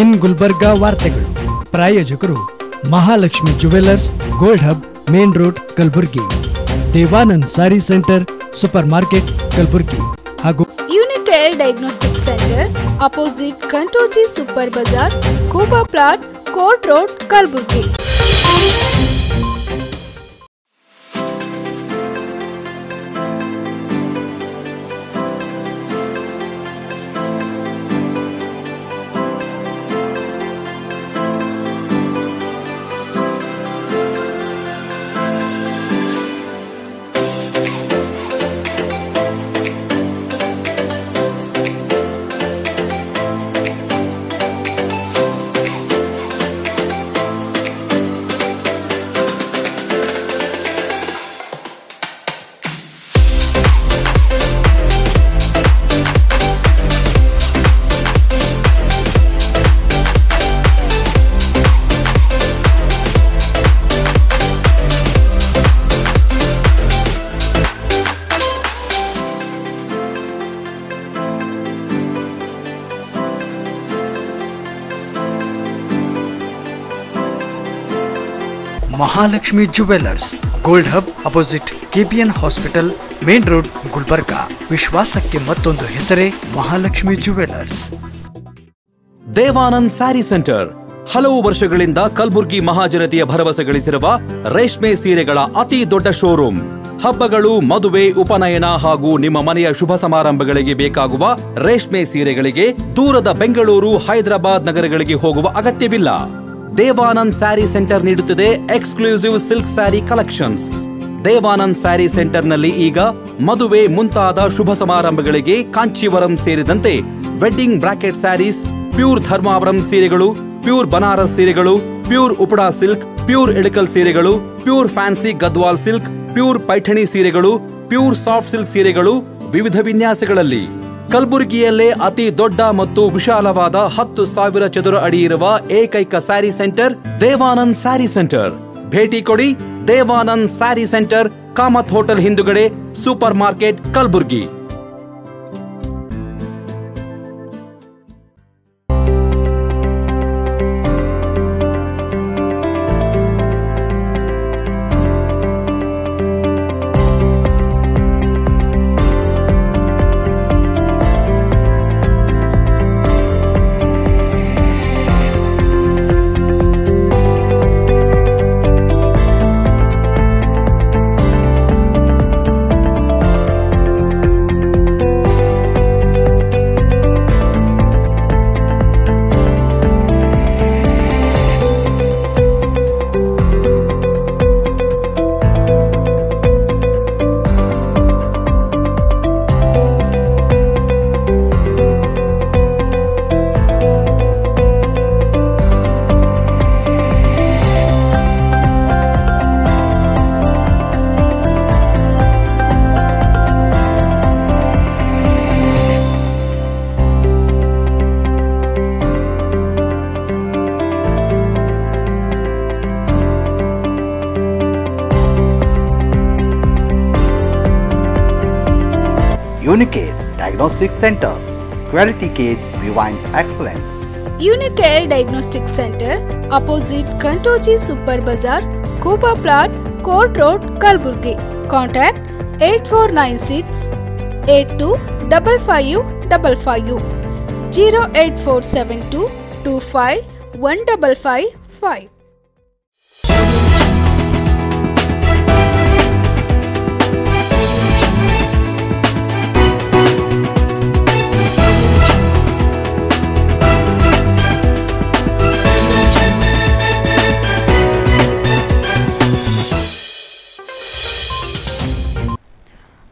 ಇನ್ ಗುಲ್ಬರ್ಗಾ ವಾರ್ತೆಗಳು ಪ್ರಾಯೋಜಕರು Mahalakshmi jewellers, gold hub, main road, Kalaburagi. Devanand sari centre, super market, Kalaburagi. ಹಾಗೂ Unicare diagnostic centre, opposite Kantoji super bazaar, Kuba plot, court road, Kalaburagi. Mahalakshmi jewellers, gold hub, opposite KPN hospital, main road, Gulbarga. ವಿಶ್ವಾಸಕ್ಕೆ ಮತ್ತೊಂದು ಹೆಸರೇ Mahalakshmi jewellers. Devanand sari centre ಹಲವು ವರ್ಷಗಳಿಂದ ಕಲಬುರ್ಗಿ ಮಹಾಜನತೆಯ ಭರವಸೆ ಗಳಿಸಿರುವ ರೇಷ್ಮೆ ಸೀರೆಗಳ ಅತಿ ದೊಡ್ಡ ಶೋರೂಮ್. ಹಬ್ಬಗಳು, ಮದುವೆ, ಉಪನಯನ ಹಾಗೂ ನಿಮ್ಮ ಮನೆಯ ಶುಭ ಸಮಾರಂಭಗಳಿಗೆ ಬೇಕಾಗುವ ರೇಷ್ಮೆ ಸೀರೆಗಳಿಗೆ ದೂರದ ಬೆಂಗಳೂರು, ಹೈದರಾಬಾದ್ ನಗರಗಳಿಗೆ ಹೋಗುವ ಅಗತ್ಯವಿಲ್ಲ. ದೇವಾನಂದ್ ಸ್ಯಾರಿ ಸೆಂಟರ್ ನೀಡುತ್ತಿದೆ exclusive silk sari collections. Devanand sari centre ನಲ್ಲಿ ಈಗ ಮದುವೆ ಮುಂತಾದ ಶುಭ ಸಮಾರಂಭಗಳಿಗೆ ಕಾಂಚೀವರಂ ಸೇರಿದಂತೆ wedding brocade saris, pure Dharmavaram ಸೀರೆಗಳು, ಪ್ಯೂರ್ ಬನಾರಸ್ ಸೀರೆಗಳು, pure Uppada silk, pure Ilkal ಸೀರೆಗಳು, pure fancy Gadwal silk, pure Paithani ಸೀರೆಗಳು, ಪ್ಯೂರ್ ಸಾಫ್ಟ್ ಸಿಲ್ಕ್ ಸೀರೆಗಳು ವಿವಿಧ ವಿನ್ಯಾಸಗಳಲ್ಲಿ. ಕಲಬುರಗಿಯಲ್ಲೇ ಅತಿ ದೊಡ್ಡ ಮತ್ತು ವಿಶಾಲವಾದ 10,000 ಚದುರ ಅಡಿ ಇರುವ ಏಕೈಕ ಸ್ಯಾರಿ ಸೆಂಟರ್ ದೇವಾನಂದ್ ಸ್ಯಾರಿ ಸೆಂಟರ್. ಭೇಟಿ ಕೊಡಿ. ದೇವಾನಂದ್ ಸ್ಯಾರಿ ಸೆಂಟರ್, ಕಾಮತ್ ಹೋಟೆಲ್ ಹಿಂದುಗಡೆ, super market, Kalaburagi. Unicare Diagnostic Center, Quality Care Rewind Excellence. Unicare Diagnostic Center, opposite Kantoji Super Bazaar, Kuba Plot, Court Road, Kalaburgi. Contact 8496 825555 08472 25 1555.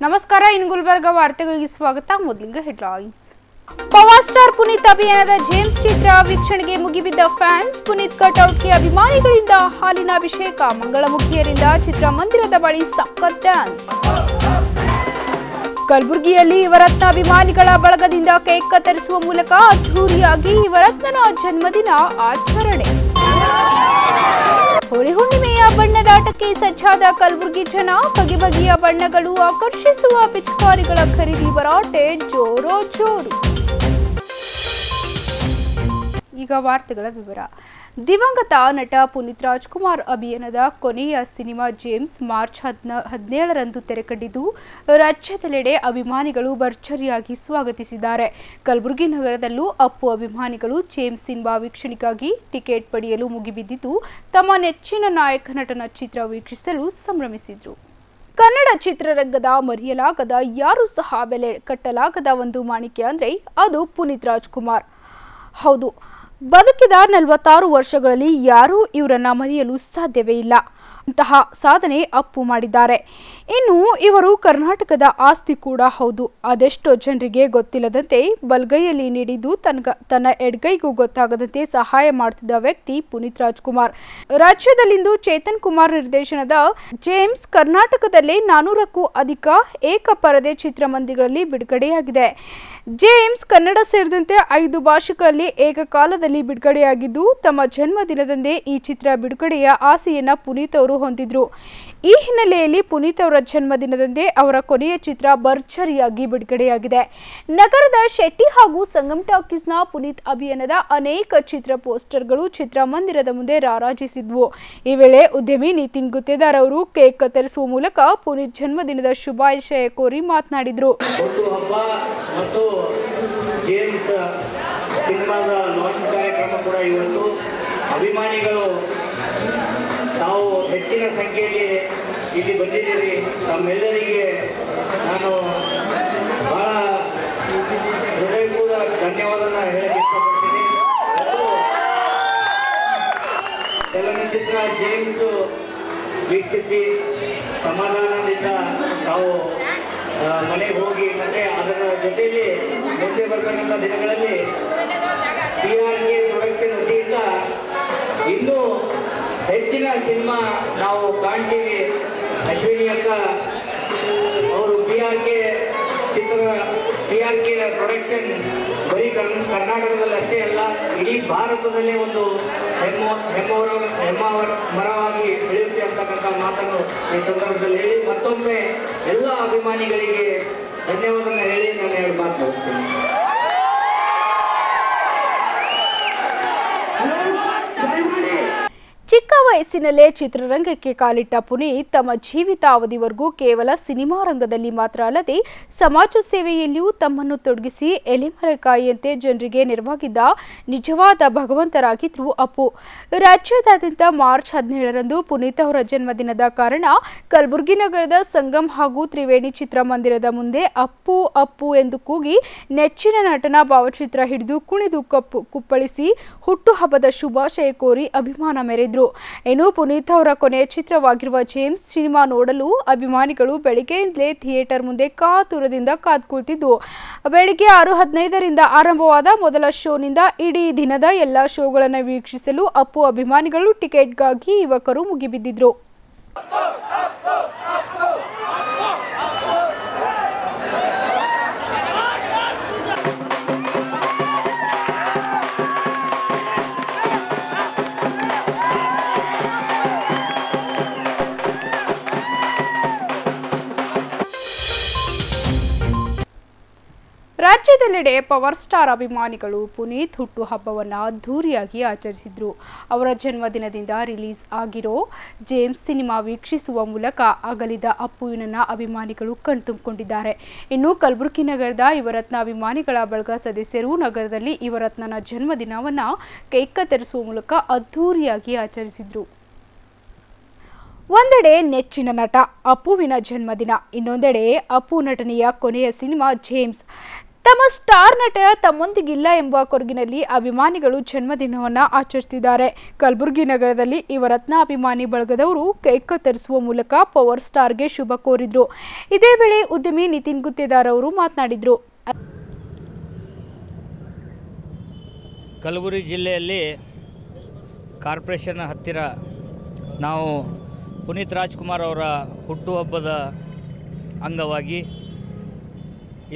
ನಮಸ್ಕಾರ, ಇನ್ ಗುಲ್ಬರ್ಗಾ ವಾರ್ತೆಗಳಿಗೆ ಸ್ವಾಗತ. ಮೊದಲಿಗೆ ಹೆಡ್ಲೈನ್ಸ್. ಪವರ್ ಸ್ಟಾರ್ ಪುನೀತ್ ಅಭಿಯಾನದ ಜೇಮ್ಸ್ ಚಿತ್ರ ವೀಕ್ಷಣೆಗೆ ಮುಗಿಬಿದ್ದ ಫ್ಯಾನ್ಸ್. ಪುನೀತ್ ಕಟ್ಔಟ್ಗೆ ಅಭಿಮಾನಿಗಳಿಂದ ಹಾಲಿನ ಅಭಿಷೇಕ. ಮಂಗಳಮುಖಿಯರಿಂದ ಚಿತ್ರಮಂದಿರದ ಬಳಿ ಸಖತ್ ಡ್ಯಾನ್ಸ್. ಕಲಬುರಗಿಯಲ್ಲಿ ಯುವರತ್ನ ಅಭಿಮಾನಿಗಳ ಬಳಗದಿಂದ ಕೇಕ್ ಕತ್ತರಿಸುವ ಮೂಲಕ ಅದ್ಧೂರಿಯಾಗಿ ಯುವರತ್ನನ ಜನ್ಮದಿನ ಆಚರಣೆ. ಹೋಳಿ ಹುಣ್ಣಿಮೆಯ ಬಣ್ಣದಾಟಕ್ಕೆ ಸಜ್ಜಾದ ಕಲಬುರಗಿ ಜನ. ಬಗೆ ಬಗೆಯ ಬಣ್ಣಗಳು ಆಕರ್ಷಿಸುವ ಪಿಚಕಾರಿಗಳ ಖರೀದಿ ಭರಾಟೆ ಜೋರೋ ಜೋರು. ಈಗ ವಾರ್ತೆಗಳ ವಿವರ. ದಿವಂಗತ ನಟ ಪುನೀತ್ ರಾಜ್ಕುಮಾರ್ ಅಭಿಯಾನದ ಕೊನೆಯ ಸಿನಿಮಾ ಜೇಮ್ಸ್ ಮಾರ್ಚ್ 17ರಂದು ತೆರೆಕಂಡಿದ್ದು ರಾಜ್ಯದೆಲ್ಲೆಡೆ ಅಭಿಮಾನಿಗಳು ಭರ್ಜರಿಯಾಗಿ ಸ್ವಾಗತಿಸಿದ್ದಾರೆ. ಕಲಬುರಗಿ ನಗರದಲ್ಲೂ ಅಪ್ಪು ಅಭಿಮಾನಿಗಳು ಜೇಮ್ಸ್ ಸಿನಿಮಾ ವೀಕ್ಷಣೆಗಾಗಿ ಟಿಕೆಟ್ ಪಡೆಯಲು ಮುಗಿಬಿದ್ದಿದ್ದು ತಮ್ಮ ನೆಚ್ಚಿನ ನಾಯಕ ನಟನ ಚಿತ್ರ ವೀಕ್ಷಿಸಲು ಸಂಭ್ರಮಿಸಿದರು. ಕನ್ನಡ ಚಿತ್ರರಂಗದ ಮರೆಯಲಾಗದ ಯಾರು ಸಹ ಬೆಲೆ ಕಟ್ಟಲಾಗದ ಒಂದು ಮಾಣಿಕ್ಯ ಅಂದ್ರೆ ಅದು ಪುನೀತ್ ರಾಜ್ಕುಮಾರ್. ಹೌದು, ಬದುಕಿದ 46 ವರ್ಷಗಳಲ್ಲಿ ಯಾರೂ ಇವರನ್ನ ಮರೆಯಲು ಸಾಧ್ಯವೇ ಇಲ್ಲ. ಇಂತಹ ಸಾಧನೆ ಅಪ್ಪು ಮಾಡಿದ್ದಾರೆ. ಇನ್ನು ಇವರು ಕರ್ನಾಟಕದ ಆಸ್ತಿ ಕೂಡ ಹೌದು. ಅದೆಷ್ಟೋ ಜನರಿಗೆ ಗೊತ್ತಿಲ್ಲದಂತೆ ಬಲಗೈಯಲ್ಲಿ ನೀಡಿದ್ದು ತನ್ನ ಎಡಗೈಗೂ ಗೊತ್ತಾಗದಂತೆ ಸಹಾಯ ಮಾಡುತ್ತಿದ್ದ ವ್ಯಕ್ತಿ ಪುನೀತ್ ರಾಜ್ಕುಮಾರ್. ರಾಜ್ಯದಲ್ಲಿಂದು ಚೇತನ್ ಕುಮಾರ್ ನಿರ್ದೇಶನದ ಜೇಮ್ಸ್ ಕರ್ನಾಟಕದಲ್ಲೇ 400ಕ್ಕೂ ಅಧಿಕ ಏಕಪರದೆ ಚಿತ್ರಮಂದಿರಗಳಲ್ಲಿ ಬಿಡುಗಡೆಯಾಗಿದೆ. ಜೇಮ್ಸ್ ಕನ್ನಡ ಸೇರಿದಂತೆ 5 ಭಾಷೆಗಳಲ್ಲಿ ಏಕಕಾಲದಲ್ಲಿ ಬಿಡುಗಡೆಯಾಗಿದ್ದು ತಮ್ಮ ಜನ್ಮದಿನದಂದೇ ಈ ಚಿತ್ರ ಬಿಡುಗಡೆಯ ಆಸೆಯನ್ನ ಪುನೀತ್ ಅವರು ಹೊಂದಿದ್ರು. ಈ ಹಿನ್ನೆಲೆಯಲ್ಲಿ ಪುನೀತ್ ಅವರ ಜನ್ಮದಿನದಂದೇ ಅವರ ಕೊನೆಯ ಚಿತ್ರ ಭರ್ಜರಿಯಾಗಿ ಬಿಡುಗಡೆಯಾಗಿದೆ. ನಗರದ ಶೆಟ್ಟಿ ಹಾಗೂ ಸಂಗಮ್ ಟಾಕೀಸ್ನ ಪುನೀತ್ ಅಭಿಯಾನದ ಅನೇಕ ಚಿತ್ರ ಪೋಸ್ಟರ್ಗಳು ಚಿತ್ರಮಂದಿರದ ಮುಂದೆ ರಾರಾಜಿಸಿದ್ವು. ಈ ವೇಳೆ ಉದ್ಯಮಿ ನಿತಿನ್ ಗುತ್ತೇದಾರ್ ಅವರು ಕೇಕ್ ಕತ್ತರಿಸುವ ಮೂಲಕ ಪುನೀತ್ ಜನ್ಮದಿನದ ಶುಭಾಶಯ ಕೋರಿ ಮಾತನಾಡಿದರು. ಸಿನಿಮಾದ ಲಾಂಚ್ ಕಾರ್ಯಕ್ರಮ ಕೂಡ ಇವತ್ತು ಅಭಿಮಾನಿಗಳು ತಾವು ಹೆಚ್ಚಿನ ಸಂಖ್ಯೆಯಲ್ಲಿ ಇಲ್ಲಿ ಬಂದಿದ್ದೀರಿ. ತಮ್ಮೆಲ್ಲರಿಗೆ ನಾನು ಬಹಳ ಹೃದಯಪೂರ್ವಕ ಧನ್ಯವಾದನ ಹೇಳಕ್ಕೆ ಇಷ್ಟಪಡ್ತೀನಿ. ಚಲನಚಿತ್ರ ಜೇಮ್ಸ್ ವೀಕ್ಷಿಸಿ ಸಮಾಧಾನದಿಂದ ತಾವು ಮನೆಗೆ ಹೋಗಿ ಮತ್ತೆ ಅದರ ಜೊತೆಯಲ್ಲಿ ಮುಂದೆ ಬರ್ತಕ್ಕಂಥ ದಿನಗಳಲ್ಲಿ PRK ಪ್ರೊಡಕ್ಷನ್ ವತಿಯಿಂದ ಇನ್ನೂ ಹೆಚ್ಚಿನ ಸಿನಿಮಾ ನಾವು ಕಾಣ್ತೀವಿ. ಅಶ್ವಿನಿ ಅಕ್ಕ ಅವರು PRK ಪ್ರೊಡಕ್ಷನ್ ಬರೀ ಕರ್ನಾಟಕದಲ್ಲಿ ಅಷ್ಟೇ ಅಲ್ಲ, ಇಡೀ ಭಾರತದಲ್ಲೇ ಒಂದು ಮರವಾಗಿ ಬೆಳೆಯುತ್ತೆ ಅಂತಕ್ಕಂಥ ಮಾತನ್ನು ಈ ಸಂದರ್ಭದಲ್ಲಿ ಹೇಳಿ ಮತ್ತೊಮ್ಮೆ ಎಲ್ಲ ಅಭಿಮಾನಿಗಳಿಗೆ ಧನ್ಯವಾದ ಹೇಳಿ ನಾನು 2 ಮಾತು ಮುಗಿಸ್ತೀನಿ. ಚಿಕ್ಕ ವಯಸ್ಸಿನಲ್ಲೇ ಚಿತ್ರರಂಗಕ್ಕೆ ಕಾಲಿಟ್ಟ ಪುನೀತ್ ತಮ್ಮ ಜೀವಿತಾವಧಿವರೆಗೂ ಕೇವಲ ಸಿನಿಮಾ ರಂಗದಲ್ಲಿ ಮಾತ್ರ ಅಲ್ಲದೆ ಸಮಾಜ ಸೇವೆಯಲ್ಲಿಯೂ ತಮ್ಮನ್ನು ತೊಡಗಿಸಿ ಎಲೆಮರೆಕಾಯಿಯಂತೆ ಜನರಿಗೆ ನೆರವಾಗಿದ್ದ ನಿಜವಾದ ಭಗವಂತರಾಗಿದ್ರು ಅಪ್ಪು. ರಾಜ್ಯಾದ್ಯಂತ ಮಾರ್ಚ್ 17ರಂದು ಪುನೀತ್ ಅವರ ಜನ್ಮದಿನದ ಕಾರಣ ಕಲಬುರಗಿ ನಗರದ ಸಂಗಮ್ ಹಾಗೂ ತ್ರಿವೇಣಿ ಚಿತ್ರಮಂದಿರದ ಮುಂದೆ ಅಪ್ಪು ಅಪ್ಪು ಎಂದು ಕೂಗಿ ನೆಚ್ಚಿನ ನಟನ ಭಾವಚಿತ್ರ ಹಿಡಿದು ಕುಣಿದು ಕುಪ್ಪಳಿಸಿ ಹುಟ್ಟುಹಬ್ಬದ ಶುಭಾಶಯ ಕೋರಿ ಅಭಿಮಾನ ಮೆರೆದ್ರು. ಇನ್ನು ಪುನೀತ್ ಅವರ ಕೊನೆಯ ಚಿತ್ರವಾಗಿರುವ ಜೇಮ್ಸ್ ಸಿನಿಮಾ ನೋಡಲು ಅಭಿಮಾನಿಗಳು ಬೆಳಗ್ಗೆಯಿಂದಲೇ ಥಿಯೇಟರ್ ಮುಂದೆ ಕಾತುರದಿಂದ ಕಾದ್ಕೊಳ್ತಿದ್ದು ಬೆಳಗ್ಗೆ 6:15ರಿಂದ ಆರಂಭವಾದ ಮೊದಲ ಶೋನಿಂದ ಇಡೀ ದಿನದ ಎಲ್ಲಾ ಶೋಗಳನ್ನು ವೀಕ್ಷಿಸಲು ಅಪ್ಪು ಅಭಿಮಾನಿಗಳು ಟಿಕೆಟ್ಗಾಗಿ ಯುವಕರು ಮುಗಿಬಿದ್ದಿದ್ರು. ರಾಜ್ಯದೆಲ್ಲೆಡೆ ಪವರ್ ಸ್ಟಾರ್ ಅಭಿಮಾನಿಗಳು ಪುನೀತ್ ಹುಟ್ಟುಹಬ್ಬವನ್ನು ಅದ್ದೂರಿಯಾಗಿ ಆಚರಿಸಿದ್ರು. ಅವರ ಜನ್ಮದಿನದಿಂದ ರಿಲೀಸ್ ಆಗಿರೋ ಜೇಮ್ಸ್ ಸಿನಿಮಾ ವೀಕ್ಷಿಸುವ ಮೂಲಕ ಅಗಲಿದ ಅಪ್ಪುವಿನನ್ನ ಅಭಿಮಾನಿಗಳು ಕಣ್ತುಂಬಿಕೊಂಡಿದ್ದಾರೆ. ಇನ್ನು ಕಲಬುರಗಿ ನಗರದ ಯುವರತ್ನ ಅಭಿಮಾನಿಗಳ ಬಳಗ ಸದಸ್ಯರು ನಗರದಲ್ಲಿ ಯುವರತ್ನನ ಜನ್ಮದಿನವನ್ನು ಕೇಕ್ ಕತ್ತರಿಸುವ ಮೂಲಕ ಅದ್ದೂರಿಯಾಗಿ ಆಚರಿಸಿದ್ರು. ಒಂದೆಡೆ ನೆಚ್ಚಿನ ನಟ ಅಪ್ಪುವಿನ ಜನ್ಮದಿನ, ಇನ್ನೊಂದೆಡೆ ಅಪ್ಪು ನಟನೆಯ ಕೊನೆಯ ಸಿನಿಮಾ ಜೇಮ್ಸ್. ತಮ್ಮ ಸ್ಟಾರ್ ನಟ ತಮ್ಮೊಂದಿಗಿಲ್ಲ ಎಂಬ ಕೊರಗಿನಲ್ಲಿ ಅಭಿಮಾನಿಗಳು ಜನ್ಮದಿನವನ್ನು ಆಚರಿಸುತ್ತಿದ್ದಾರೆ. ಕಲಬುರಗಿ ನಗರದಲ್ಲಿ ಯುವರತ್ನ ಅಭಿಮಾನಿ ಬಳಗದವರು ಕೇಕ್ ಕತ್ತರಿಸುವ ಮೂಲಕ ಪವರ್ ಸ್ಟಾರ್ಗೆ ಶುಭ ಕೋರಿದ್ರು. ಇದೇ ವೇಳೆ ಉದ್ಯಮಿ ನಿತಿನ್ ಗುತ್ತೇದಾರ್ ಅವರು ಮಾತನಾಡಿದರು. ಕಲಬುರಗಿ ಜಿಲ್ಲೆಯಲ್ಲಿ ಕಾರ್ಪೊರೇಷನ್ ಹತ್ತಿರ ನಾವು ಪುನೀತ್ ರಾಜ್ಕುಮಾರ್ ಅವರ ಹುಟ್ಟುಹಬ್ಬದ ಅಂಗವಾಗಿ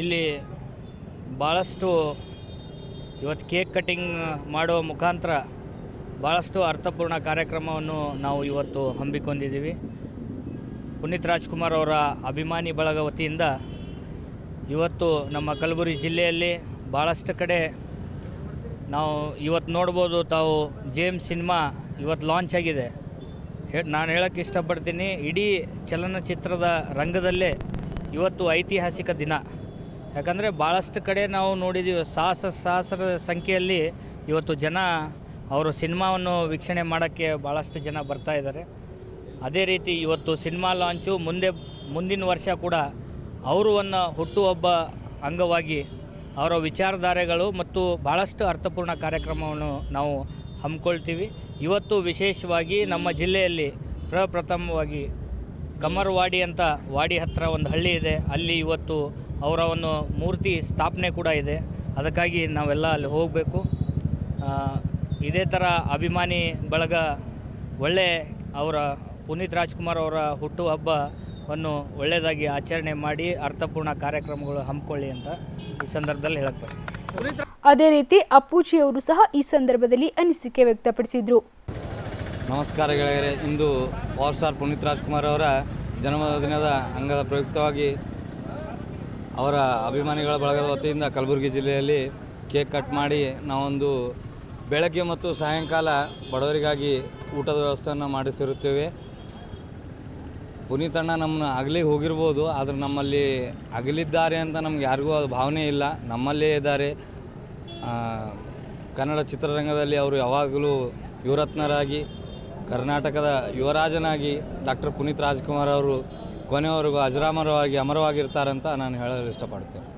ಇಲ್ಲಿ ಭಾಳಷ್ಟು ಇವತ್ತು ಕೇಕ್ ಕಟ್ಟಿಂಗ್ ಮಾಡುವ ಮುಖಾಂತರ ಭಾಳಷ್ಟು ಅರ್ಥಪೂರ್ಣ ಕಾರ್ಯಕ್ರಮವನ್ನು ನಾವು ಇವತ್ತು ಹಮ್ಮಿಕೊಂಡಿದ್ದೀವಿ. ಪುನೀತ್ ರಾಜ್ಕುಮಾರ್ ಅವರ ಅಭಿಮಾನಿ ಬಳಗ ವತಿಯಿಂದ ಇವತ್ತು ನಮ್ಮ ಕಲಬುರಗಿ ಜಿಲ್ಲೆಯಲ್ಲಿ ಭಾಳಷ್ಟು ಕಡೆ ನಾವು ಇವತ್ತು ನೋಡ್ಬೋದು, ತಾವು ಜೇಮ್ಸ್ ಸಿನಿಮಾ ಇವತ್ತು ಲಾಂಚ್ ಆಗಿದೆ. ನಾನು ಹೇಳೋಕ್ಕೆ ಇಷ್ಟಪಡ್ತೀನಿ, ಇಡೀ ಚಲನಚಿತ್ರದ ರಂಗದಲ್ಲೇ ಇವತ್ತು ಐತಿಹಾಸಿಕ ದಿನ. ಯಾಕಂದರೆ ಭಾಳಷ್ಟು ಕಡೆ ನಾವು ನೋಡಿದ್ದೀವಿ, ಸಹಸ್ರ ಸಂಖ್ಯೆಯಲ್ಲಿ ಇವತ್ತು ಜನ ಅವರು ಸಿನಿಮಾವನ್ನು ವೀಕ್ಷಣೆ ಮಾಡೋಕ್ಕೆ ಭಾಳಷ್ಟು ಜನ ಬರ್ತಾ ಇದ್ದಾರೆ. ಅದೇ ರೀತಿ ಇವತ್ತು ಸಿನಿಮಾ ಲಾಂಚು ಮುಂದಿನ ವರ್ಷ ಕೂಡ ಅವರು ಹುಟ್ಟುಹಬ್ಬ ಅಂಗವಾಗಿ ಅವರ ವಿಚಾರಧಾರೆಗಳು ಮತ್ತು ಭಾಳಷ್ಟು ಅರ್ಥಪೂರ್ಣ ಕಾರ್ಯಕ್ರಮವನ್ನು ನಾವು ಹಮ್ಮಿಕೊಳ್ತೀವಿ. ಇವತ್ತು ವಿಶೇಷವಾಗಿ ನಮ್ಮ ಜಿಲ್ಲೆಯಲ್ಲಿ ಪ್ರಪ್ರಥಮವಾಗಿ ಕಮರ್ವಾಡಿ ಅಂತ ವಾಡಿ ಹತ್ತಿರ ಒಂದು ಹಳ್ಳಿ ಇದೆ, ಅಲ್ಲಿ ಇವತ್ತು ಅವರ ಒಂದು ಮೂರ್ತಿ ಸ್ಥಾಪನೆ ಕೂಡ ಇದೆ. ಅದಕ್ಕಾಗಿ ನಾವೆಲ್ಲ ಅಲ್ಲಿ ಹೋಗಬೇಕು. ಇದೇ ಥರ ಅಭಿಮಾನಿ ಬಳಗ ಒಳ್ಳೆ ಅವರ ಪುನೀತ್ ರಾಜ್ಕುಮಾರ್ ಅವರ ಹುಟ್ಟುಹಬ್ಬವನ್ನು ಒಳ್ಳೆಯದಾಗಿ ಆಚರಣೆ ಮಾಡಿ ಅರ್ಥಪೂರ್ಣ ಕಾರ್ಯಕ್ರಮಗಳು ಹಮ್ಮಿಕೊಳ್ಳಿ ಅಂತ ಈ ಸಂದರ್ಭದಲ್ಲಿ ಹೇಳಕ್ಕೆ ಬಯಸ್ತೀನಿ. ಅದೇ ರೀತಿ ಅಪ್ಪೂಜಿಯವರು ಸಹ ಈ ಸಂದರ್ಭದಲ್ಲಿ ಅನಿಸಿಕೆ ವ್ಯಕ್ತಪಡಿಸಿದರು. ನಮಸ್ಕಾರ ಗೆಳೆಯರೆ, ಇಂದು ಪವರ್ ಸ್ಟಾರ್ ಪುನೀತ್ ರಾಜ್ಕುಮಾರ್ ಅವರ ಜನ್ಮದಿನದ ಅಂಗದ ಪ್ರಯುಕ್ತವಾಗಿ ಅವರ ಅಭಿಮಾನಿಗಳ ಬಳಗದ ವತಿಯಿಂದ ಕಲಬುರಗಿ ಜಿಲ್ಲೆಯಲ್ಲಿ ಕೇಕ್ ಕಟ್ ಮಾಡಿ ನಾವೊಂದು ಬೆಳಗ್ಗೆ ಮತ್ತು ಸಾಯಂಕಾಲ ಬಡವರಿಗಾಗಿ ಊಟದ ವ್ಯವಸ್ಥೆಯನ್ನು ಮಾಡಿಸಿರುತ್ತೇವೆ. ಪುನೀತ್ ಅಣ್ಣ ನಮ್ಮನ್ನ ಅಗಲಿ ಹೋಗಿರ್ಬೋದು, ಆದರೆ ನಮ್ಮಲ್ಲಿ ಅಗಲಿದ್ದಾರೆ ಅಂತ ನಮ್ಗೆ ಯಾರಿಗೂ ಅದು ಭಾವನೆ ಇಲ್ಲ, ನಮ್ಮಲ್ಲೇ ಇದ್ದಾರೆ. ಕನ್ನಡ ಚಿತ್ರರಂಗದಲ್ಲಿ ಅವರು ಯಾವಾಗಲೂ ಯುವರತ್ನರಾಗಿ, ಕರ್ನಾಟಕದ ಯುವರಾಜನಾಗಿ ಡಾಕ್ಟರ್ ಪುನೀತ್ ರಾಜ್ಕುಮಾರ್ ಅವರು ಕೊನೆಯವರೆಗೂ ಅಜರಾಮರವಾಗಿ ಅಮರವಾಗಿರ್ತಾರಂತ ನಾನು ಹೇಳಲು ಇಷ್ಟಪಡ್ತೇನೆ.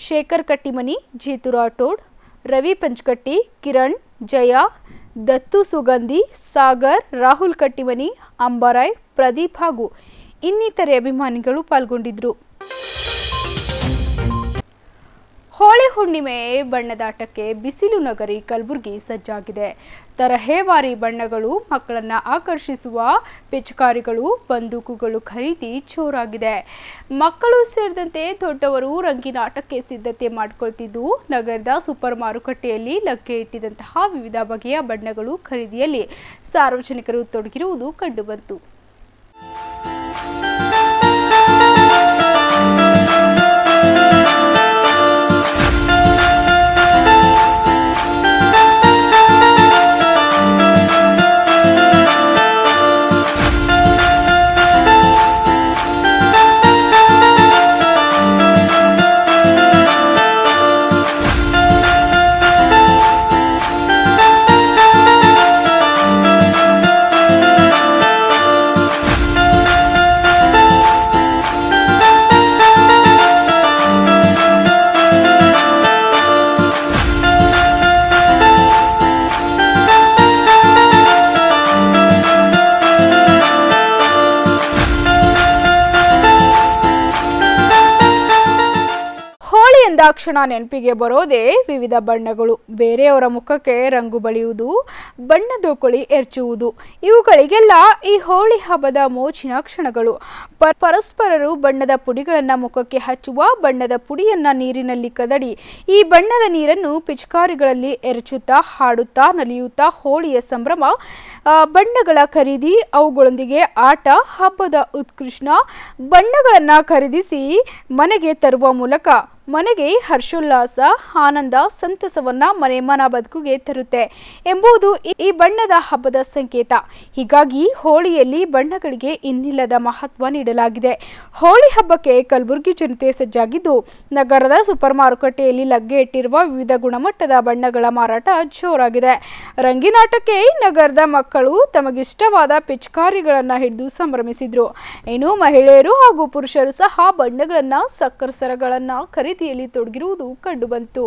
ಶೇಖರ್ ಕಟ್ಟಿಮನಿ, ಜೀತು ರಾಠೋಡ್, ರವಿ ಪಂಚಕಟ್ಟಿ, ಕಿರಣ್, ಜಯ, ದತ್ತು ಸುಗಂಧಿ, ಸಾಗರ್, ರಾಹುಲ್ ಕಟ್ಟಿಮನಿ, ಅಂಬಾರಾಯ್, ಪ್ರದೀಪ್ ಹಾಗೂ ಇನ್ನಿತರೆ ಅಭಿಮಾನಿಗಳು ಪಾಲ್ಗೊಂಡಿದ್ದರು. ಹೋಳಿ ಹುಣ್ಣಿಮೆ ಬಣ್ಣದಾಟಕ್ಕೆ ಬಿಸಿಲು ನಗರಿ ಕಲಬುರಗಿ ಸಜ್ಜಾಗಿದೆ. ತರಹೇವಾರಿ ಬಣ್ಣಗಳು, ಮಕ್ಕಳನ್ನ ಆಕರ್ಷಿಸುವ ಪಿಚಕಾರಿಗಳು, ಬಂದೂಕುಗಳು ಖರೀದಿ ಜೋರಾಗಿದೆ. ಮಕ್ಕಳು ಸೇರಿದಂತೆ ದೊಡ್ಡವರು ರಂಗಿನಾಟಕ್ಕೆ ಸಿದ್ಧತೆ ಮಾಡಿಕೊಳ್ತಿದ್ದು, ನಗರದ ಸೂಪರ್ ಮಾರುಕಟ್ಟೆಯಲ್ಲಿ ಲಗ್ಗೆ ಇಟ್ಟಿದ್ದಂತಹ ವಿವಿಧ ಬಗೆಯ ಬಣ್ಣಗಳು ಖರೀದಿಯಲ್ಲಿ ಸಾರ್ವಜನಿಕರು ತೊಡಗಿರುವುದು ಕಂಡುಬಂತು. ಕ್ಷಣ ನೆನಪಿಗೆ ಬರೋದೇ ವಿವಿಧ ಬಣ್ಣಗಳು. ಬೇರೆಯವರ ಮುಖಕ್ಕೆ ರಂಗು ಬಳಿಯುವುದು, ಬಣ್ಣದೋಕುಳಿ ಎರಚುವುದು, ಇವುಗಳಿಗೆಲ್ಲ ಈ ಹೋಳಿ ಹಬ್ಬದ ಮೋಜಿನ ಕ್ಷಣಗಳು. ಪರಸ್ಪರರು ಬಣ್ಣದ ಪುಡಿಗಳನ್ನು ಮುಖಕ್ಕೆ ಹಚ್ಚುವ, ಬಣ್ಣದ ಪುಡಿಯನ್ನ ನೀರಿನಲ್ಲಿ ಕದಡಿ ಈ ಬಣ್ಣದ ನೀರನ್ನು ಪಿಚಕಾರಿಗಳಲ್ಲಿ ಎರಚುತ್ತಾ, ಹಾಡುತ್ತಾ, ನಲಿಯುತ್ತಾ ಹೋಳಿಯ ಸಂಭ್ರಮ, ಬಣ್ಣಗಳ ಖರೀದಿ, ಅವುಗಳೊಂದಿಗೆ ಆಟ, ಹಬ್ಬದ ಉತ್ಕೃಷ್ಟ ಬಣ್ಣಗಳನ್ನು ಖರೀದಿಸಿ ಮನೆಗೆ ತರುವ ಮೂಲಕ ಮನೆಗೆ ಹರ್ಷೋಲ್ಲಾಸ, ಆನಂದ, ಸಂತಸವನ್ನ ಮನೆ ಬದುಕಿಗೆ ತರುತ್ತೆ ಎಂಬುದು ಈ ಬಣ್ಣದ ಹಬ್ಬದ ಸಂಕೇತ. ಹೀಗಾಗಿ ಹೋಳಿಯಲ್ಲಿ ಬಣ್ಣಗಳಿಗೆ ಇನ್ನಿಲ್ಲದ ಮಹತ್ವ ನೀಡಲಾಗಿದೆ. ಹೋಳಿ ಹಬ್ಬಕ್ಕೆ ಕಲಬುರಗಿ ಜನತೆ ಸಜ್ಜಾಗಿದ್ದು, ನಗರದ ಸೂಪರ್ ಮಾರುಕಟ್ಟೆಯಲ್ಲಿ ಲಗ್ಗೆ ಇಟ್ಟಿರುವ ವಿವಿಧ ಗುಣಮಟ್ಟದ ಬಣ್ಣಗಳ ಮಾರಾಟ ಜೋರಾಗಿದೆ. ರಂಗಿನಾಟಕ್ಕೆ ನಗರದ ಮಕ್ಕಳು ತಮಗಿಷ್ಟವಾದ ಪಿಚಕಾರಿಗಳನ್ನು ಹಿಡಿದು ಸಂಭ್ರಮಿಸಿದ್ರು. ಇನ್ನು ಮಹಿಳೆಯರು ಹಾಗೂ ಪುರುಷರು ಸಹ ಬಣ್ಣಗಳನ್ನ, ಸಕ್ಕರೆ ಸರಗಳನ್ನ ಖರೀದಿಯಲ್ಲಿ ತೊಡಗಿರುವುದು ಕಂಡುಬಂತು.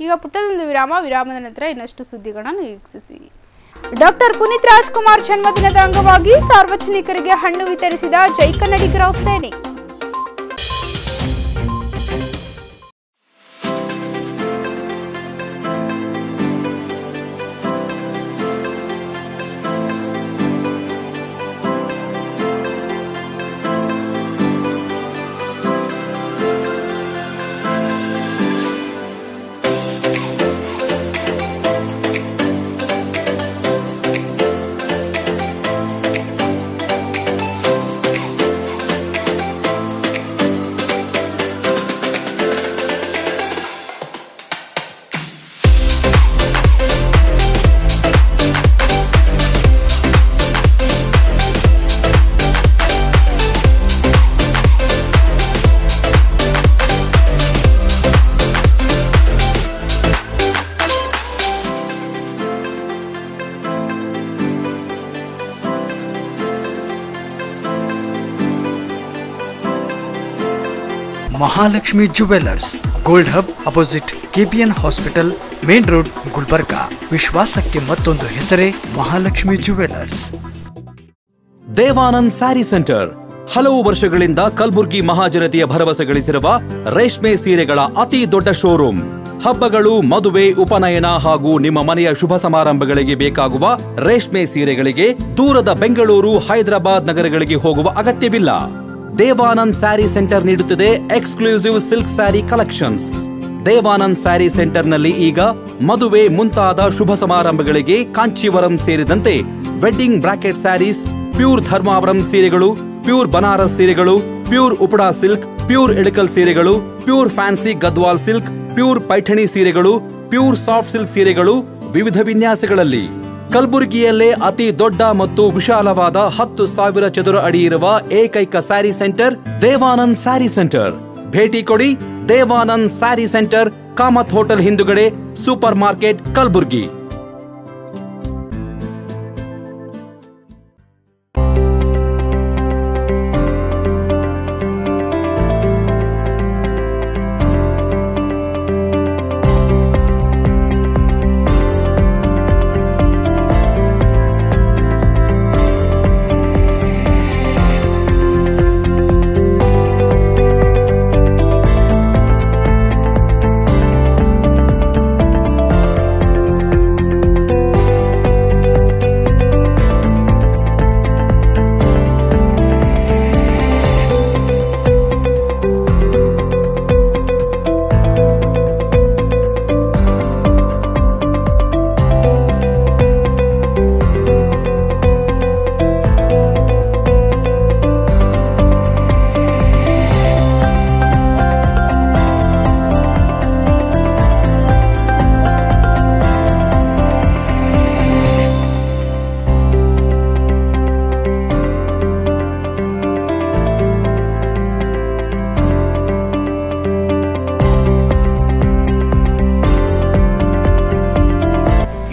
ಈಗ ಪುಟ್ಟದೊಂದು ವಿರಾಮದ ನಂತರ ಇನ್ನಷ್ಟು ಸುದ್ದಿಗಳನ್ನು ನಿರೀಕ್ಷಿಸಿ. ಡಾಕ್ಟರ್ ಪುನೀತ್ ರಾಜ್ಕುಮಾರ್ ಜನ್ಮದಿನದ ಅಂಗವಾಗಿ ಸಾರ್ವಜನಿಕರಿಗೆ ಹಣ್ಣು ವಿತರಿಸಿದ ಜೈ ಕನ್ನಡಿಗರ ಸೇನೆ. Mahalakshmi jewellers, gold hub opposite KPN hospital, main road, Gulbarga. ವಿಶ್ವಾಸಕ್ಕೆ ಮತ್ತೊಂದು ಹೆಸರೇ ಮಹಾಲಕ್ಷ್ಮಿ ಜುವೆಲ್ಲರ್ಸ್. ದೇವಾನಂದ್ ಸ್ಯಾರಿ ಸೆಂಟರ್ ಹಲವು ವರ್ಷಗಳಿಂದ ಕಲಬುರ್ಗಿ ಮಹಾಜನತೆಯ ಭರವಸೆ ಗಳಿಸಿರುವ ರೇಷ್ಮೆ ಸೀರೆಗಳ ಅತಿ ದೊಡ್ಡ ಶೋರೂಮ್. ಹಬ್ಬಗಳು, ಮದುವೆ, ಉಪನಯನ ಹಾಗೂ ನಿಮ್ಮ ಮನೆಯ ಶುಭ ಸಮಾರಂಭಗಳಿಗೆ ಬೇಕಾಗುವ ರೇಷ್ಮೆ ಸೀರೆಗಳಿಗೆ ದೂರದ ಬೆಂಗಳೂರು, ಹೈದರಾಬಾದ್ ನಗರಗಳಿಗೆ ಹೋಗುವ ಅಗತ್ಯವಿಲ್ಲ. ದೇವಾನಂದ್ ಸ್ಯಾರಿ ಸೆಂಟರ್ ನೀಡುತ್ತಿದೆ exclusive silk sari collections. Devanand sari ಸೆಂಟರ್ನಲ್ಲಿ ಈಗ ಮದುವೆ ಮುಂತಾದ ಶುಭ ಸಮಾರಂಭಗಳಿಗೆ ಕಾಂಚೀವರಂ ಸೇರಿದಂತೆ wedding brocade saris, pure Dharmavaram ಸೀರೆಗಳು, ಪ್ಯೂರ್ ಬನಾರಸ್ ಸೀರೆಗಳು, pure Uppada silk, pure Ilkal ಸೀರೆಗಳು, pure fancy Gadwal silk, pure Paithani ಸೀರೆಗಳು, ಪ್ಯೂರ್ ಸಾಫ್ಟ್ ಸಿಲ್ಕ್ ಸೀರೆಗಳು ವಿವಿಧ ವಿನ್ಯಾಸಗಳಲ್ಲಿ. ಕಲಬುರಗಿಯಲ್ಲೇ ಅತಿ ದೊಡ್ಡ ಮತ್ತು ವಿಶಾಲವಾದ 10,000 ಚದುರ ಅಡಿ ಇರುವ ಏಕೈಕ ಸ್ಯಾರಿ ಸೆಂಟರ್ ದೇವಾನಂದ್ ಸ್ಯಾರಿ ಸೆಂಟರ್. ಭೇಟಿ ಕೊಡಿ. ದೇವಾನಂದ್ ಸ್ಯಾರಿ ಸೆಂಟರ್, ಕಾಮತ್ ಹೋಟೆಲ್ ಹಿಂದುಗಡೆ, super market, Kalaburagi.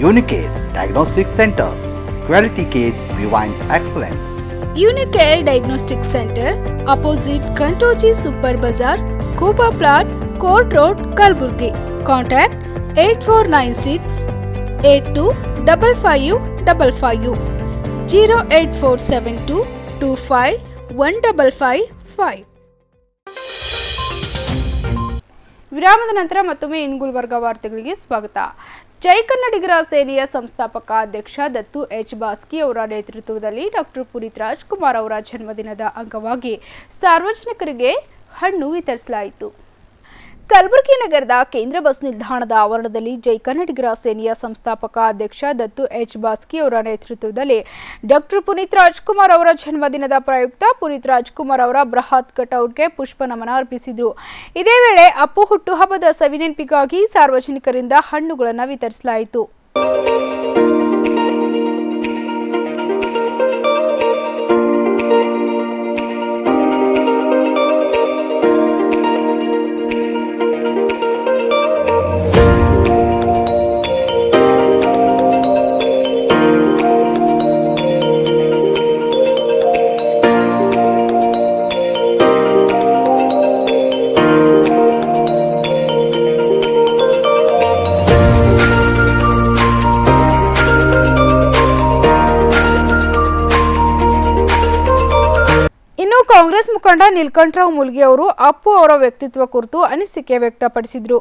Unicare Diagnostic Center, Quality Care Divine Excellence. Unicare Diagnostic Center, opposite Kantoji Super Bazaar, Kuba Plot, Court Road, Kalburgi. Contact 8496 825555 08472 25 1555. ವಿರಾಮದ ನಂತರ ಮತ್ತೊಮ್ಮೆ ಇನ್ ಗುಲ್ಬರ್ಗ ವಾರ್ತೆಗಳಿಗೆ ಸ್ವಾಗತ. ಜೈ ಕನ್ನಡಿಗರ ಸೇನೆಯ ಸಂಸ್ಥಾಪಕ ಅಧ್ಯಕ್ಷ ದತ್ತು ಎಚ್ ಬಾಸ್ಕಿ ಅವರ ನೇತೃತ್ವದಲ್ಲಿ ಡಾಕ್ಟರ್ ಪುನೀತ್ ರಾಜ್ಕುಮಾರ್ ಅವರ ಜನ್ಮದಿನದ ಅಂಗವಾಗಿ ಸಾರ್ವಜನಿಕರಿಗೆ ಹಣ್ಣು ವಿತರಿಸಲಾಯಿತು. ಕಲಬುರಗಿ ನಗರದ ಕೇಂದ್ರ ಬಸ್ ನಿಲ್ದಾಣದ ಆವರಣದಲ್ಲಿ ಜೈ ಕನ್ನಡಿಗರ ಸೇನೆಯ ಸಂಸ್ಥಾಪಕ ಅಧ್ಯಕ್ಷ ದತ್ತು ಎಚ್ ಬಾಸ್ಕಿ ಅವರ ನೇತೃತ್ವದಲ್ಲಿ ಡಾಕ್ಟರ್ ಪುನೀತ್ ರಾಜ್ಕುಮಾರ್ ಅವರ ಜನ್ಮದಿನದ ಪ್ರಯುಕ್ತ ಪುನೀತ್ ರಾಜ್ಕುಮಾರ್ ಅವರ ಬೃಹತ್ ಕಟೌಟ್ಗೆ ಪುಷ್ಪ ನಮನ ಅರ್ಪಿಸಿದರು. ಇದೇ ವೇಳೆ ಅಪ್ಪು ಹುಟ್ಟುಹಬ್ಬದ ಸವಿನೆನಪಿಗಾಗಿ ಸಾರ್ವಜನಿಕರಿಂದ ಹಣ್ಣುಗಳನ್ನು ವಿತರಿಸಲಾಯಿತು. ಕಾಂಗ್ರೆಸ್ ಮುಖಂಡ ನೀಲಕಂಠರಾವ್ ಮುಲ್ಗಿ ಅವರು ಅಪ್ಪು ಅವರ ವ್ಯಕ್ತಿತ್ವ ಕುರಿತು ಅನಿಸಿಕೆ ವ್ಯಕ್ತಪಡಿಸಿದರು.